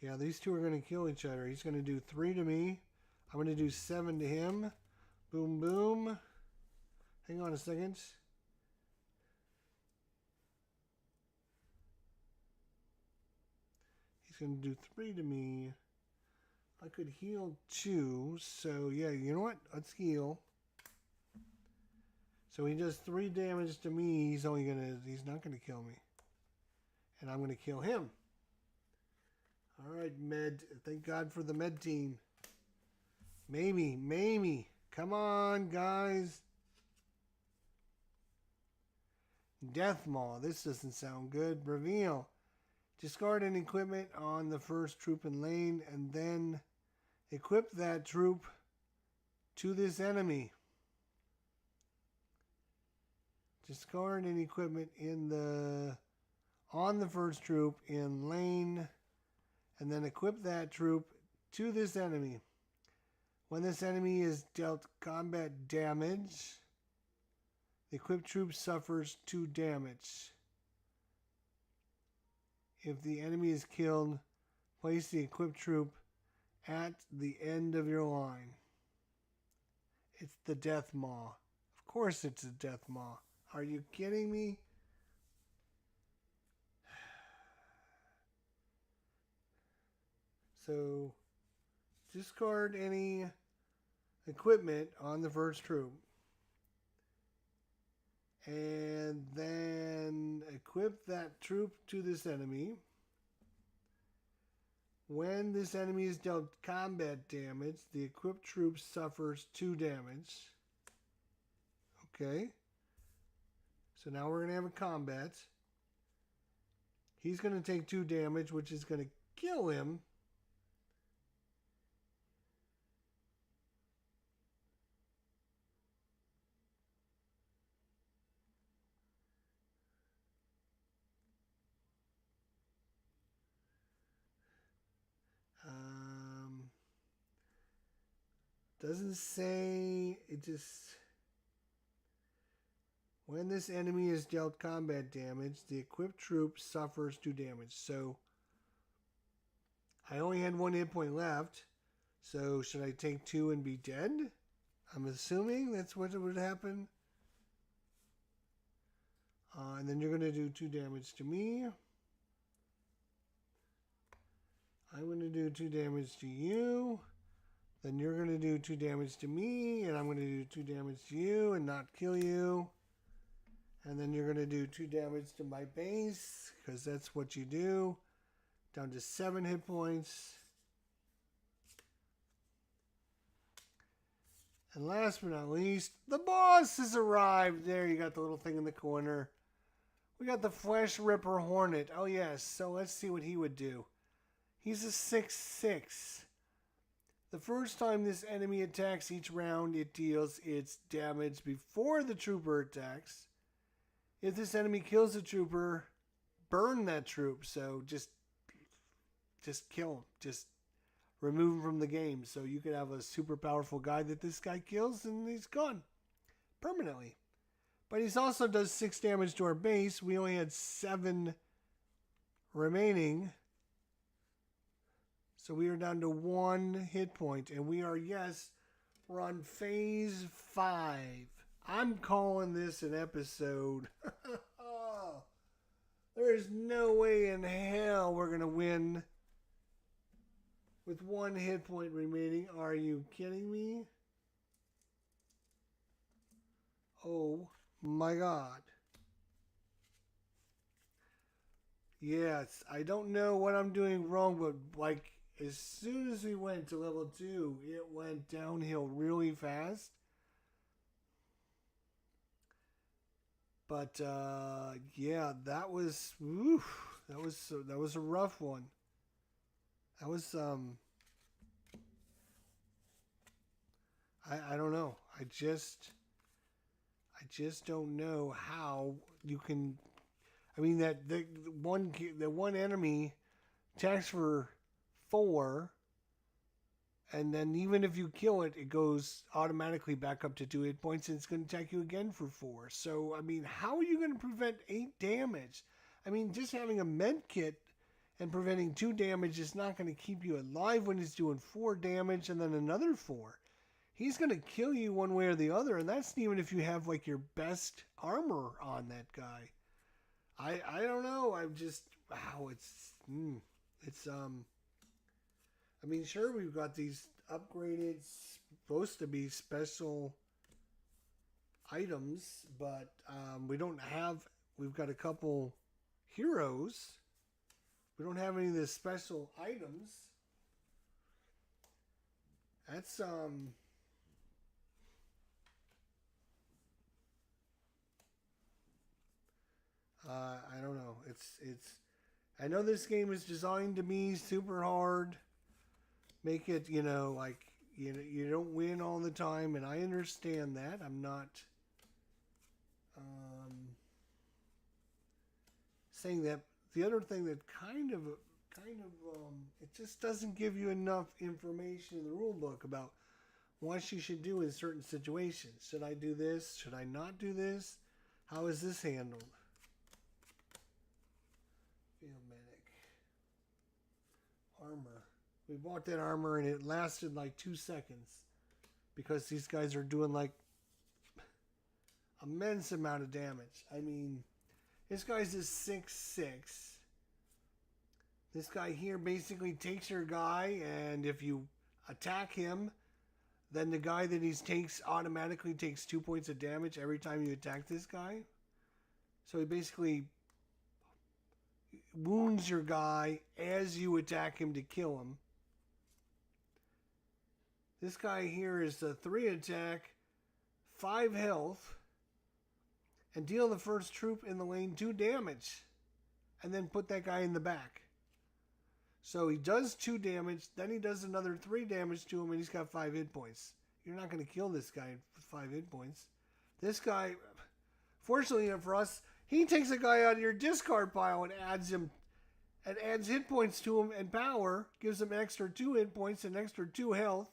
[SPEAKER 1] Yeah, these 2 are going to kill each other. He's going to do 3 to me. I'm going to do 7 to him. Boom, boom. Hang on a second. He's going to do 3 to me. I could heal 2. So, yeah, you know what? Let's heal. So he does 3 damage to me. He's not going to kill me. And I'm going to kill him. All right, med. Thank God for the med team. Mamie. Come on, guys. Death Maw. This doesn't sound good. Reveal. Discard an equipment on the first troop in lane and then equip that troop to this enemy. Discard an equipment on the first troop in lane and then equip that troop to this enemy. When this enemy is dealt combat damage, the equipped troop suffers 2 damage. If the enemy is killed, place the equipped troop at the end of your line. It's the Death Maw. Of course it's a Death Maw. Are you kidding me? So, discard any equipment on the first troop. And then equip that troop to this enemy. When this enemy is dealt combat damage, the equipped troop suffers 2 damage. Okay. So now we're going to have a combat. He's going to take 2 damage, which is going to kill him. Doesn't say, it just... When this enemy is dealt combat damage, the equipped troop suffers 2 damage. So, I only had 1 hit point left. So, should I take 2 and be dead? I'm assuming that's what would happen. And then you're going to do 2 damage to me. I'm going to do 2 damage to you. Then you're going to do 2 damage to me. And I'm going to do 2 damage to you and not kill you. And then you're going to do 2 damage to my base, because that's what you do. Down to 7 hit points. And last but not least, the boss has arrived. There, you got the little thing in the corner. We got the Flesh Ripper Hornet. Oh, yes. So let's see what he would do. He's a 6/6. The first time this enemy attacks each round, it deals its damage before the trooper attacks. If this enemy kills a trooper, burn that troop. So just kill him. Just remove him from the game. So you could have a super powerful guy that this guy kills and he's gone permanently. But he also does 6 damage to our base. We only had 7 remaining. So we are down to 1 hit point. And we are, yes, we're on phase 5. I'm calling this an episode. There's no way in hell we're going to win with 1 hit point remaining. Are you kidding me? Oh my God. Yes, I don't know what I'm doing wrong, but like as soon as we went to level 2, it went downhill really fast. But yeah, that was a rough one. That was I don't know. I just don't know how you can. I mean that the one enemy attacks for 4. And then even if you kill it, it goes automatically back up to 2 hit points and it's going to attack you again for 4. So, I mean, how are you going to prevent 8 damage? I mean, just having a med kit and preventing 2 damage is not going to keep you alive when it's doing 4 damage and then another 4. He's going to kill you one way or the other, and that's even if you have, like, your best armor on that guy. I don't know. I'm just, wow, I mean, sure, we've got these upgraded, supposed to be special items, but we don't have, we've got a couple heroes. We don't have any of the special items. That's I don't know. It's I know this game is designed to be super hard. Make it, like you don't win all the time, and I understand that. I'm not saying that. The other thing that it just doesn't give you enough information in the rule book about what you should do in certain situations. Should I do this? Should I not do this? How is this handled? Field medic. Armor. We bought that armor and it lasted like 2 seconds because these guys are doing like immense amount of damage. I mean, this guy's a 6'6". This guy here basically takes your guy, and if you attack him, then the guy that he takes automatically takes 2 points of damage every time you attack this guy. So he basically wounds your guy as you attack him to kill him. This guy here is a 3 attack, 5 health, and deal the first troop in the lane 2 damage, and then put that guy in the back. So he does 2 damage, then he does another 3 damage to him, and he's got 5 hit points. You're not going to kill this guy with 5 hit points. This guy, fortunately for us, he takes a guy out of your discard pile and adds hit points to him and power, gives him an extra 2 hit points and extra 2 health,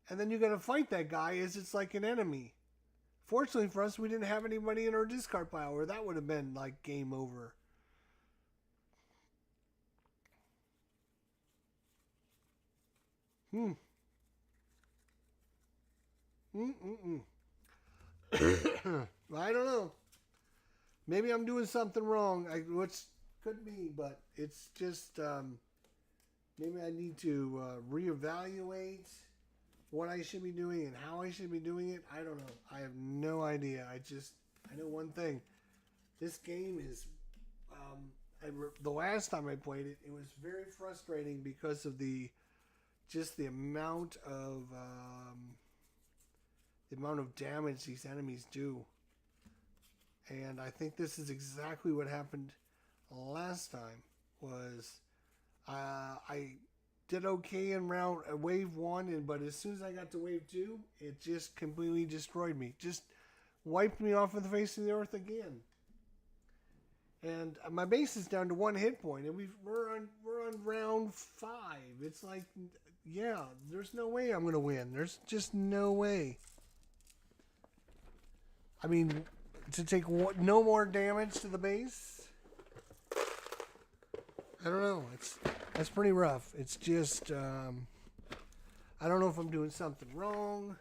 [SPEAKER 1] and then you got to fight that guy as it's like an enemy. Fortunately for us, we didn't have anybody in our discard pile, or that would have been like game over. I don't know. Maybe I'm doing something wrong, which could be, but it's just maybe I need to reevaluate what I should be doing and how I should be doing it. I don't know. I have no idea. I know one thing. This game is, the last time I played it, it was very frustrating because of the amount of damage these enemies do. And I think this is exactly what happened last time. Was I did okay in wave 1, but as soon as I got to wave 2, it just completely destroyed me. Just wiped me off of the face of the earth again. And my base is down to 1 hit point, and we're on round 5. It's like, yeah, there's no way I'm gonna win. There's just no way. I mean, to take no more damage to the base, I don't know. That's pretty rough. It's just I don't know if I'm doing something wrong.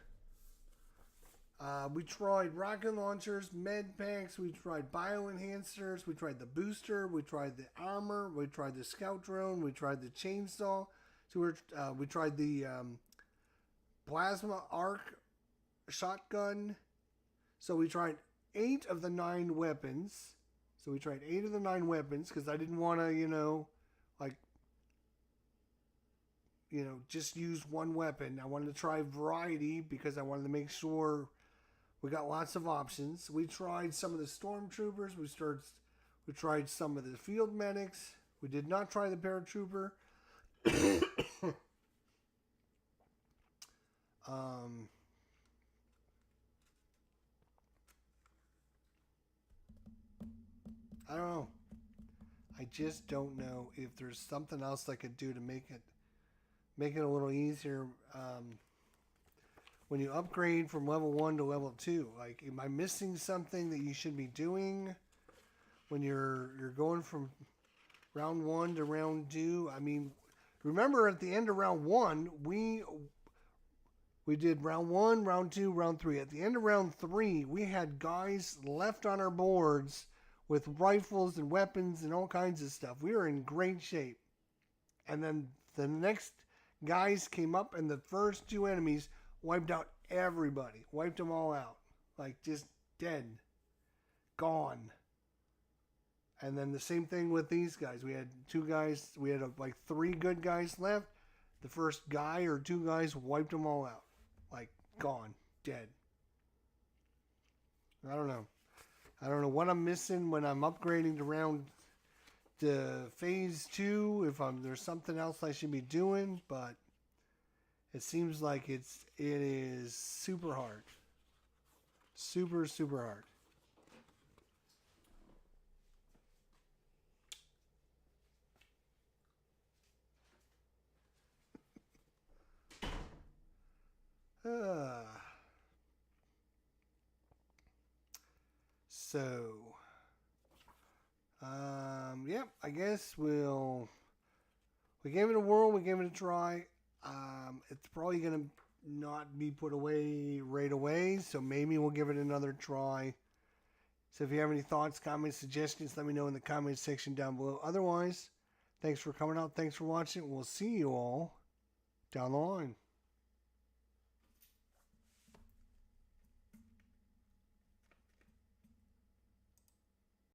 [SPEAKER 1] We tried rocket launchers, med packs, we tried bioenhancers, we tried the booster, we tried the armor, we tried the scout drone, we tried the chainsaw, we tried the plasma arc shotgun. So we tried 8 of the 9 weapons. So we tried 8 of the 9 weapons because I didn't want to, just use one weapon. I wanted to try variety because I wanted to make sure we got lots of options. We tried some of the stormtroopers. We tried some of the field medics. We did not try the paratrooper. I don't know. I just don't know if there's something else I could do to make it a little easier. When you upgrade from level 1 to level 2, like, am I missing something that you should be doing when you're going from round 1 to round 2? I mean, remember at the end of round 1, we did round 1, round 2, round 3. At the end of round 3, we had guys left on our boards with rifles and weapons and all kinds of stuff. We were in great shape. And then the next guys came up, and the first 2 enemies wiped out everybody. Wiped them all out. Like, just dead. Gone. And then the same thing with these guys. We had two guys. We had like 3 good guys left. The first guy or 2 guys wiped them all out. Like, gone. Dead. I don't know. I don't know what I'm missing when I'm upgrading to phase 2. If there's something else I should be doing. But it seems like it is super hard. Super, super hard. So, yep, I guess we gave it a whirl, we gave it a try. It's probably going to not be put away right away, so maybe we'll give it another try. So if you have any thoughts, comments, suggestions, let me know in the comments section down below. Otherwise, thanks for coming out, thanks for watching. We'll see you all down the line.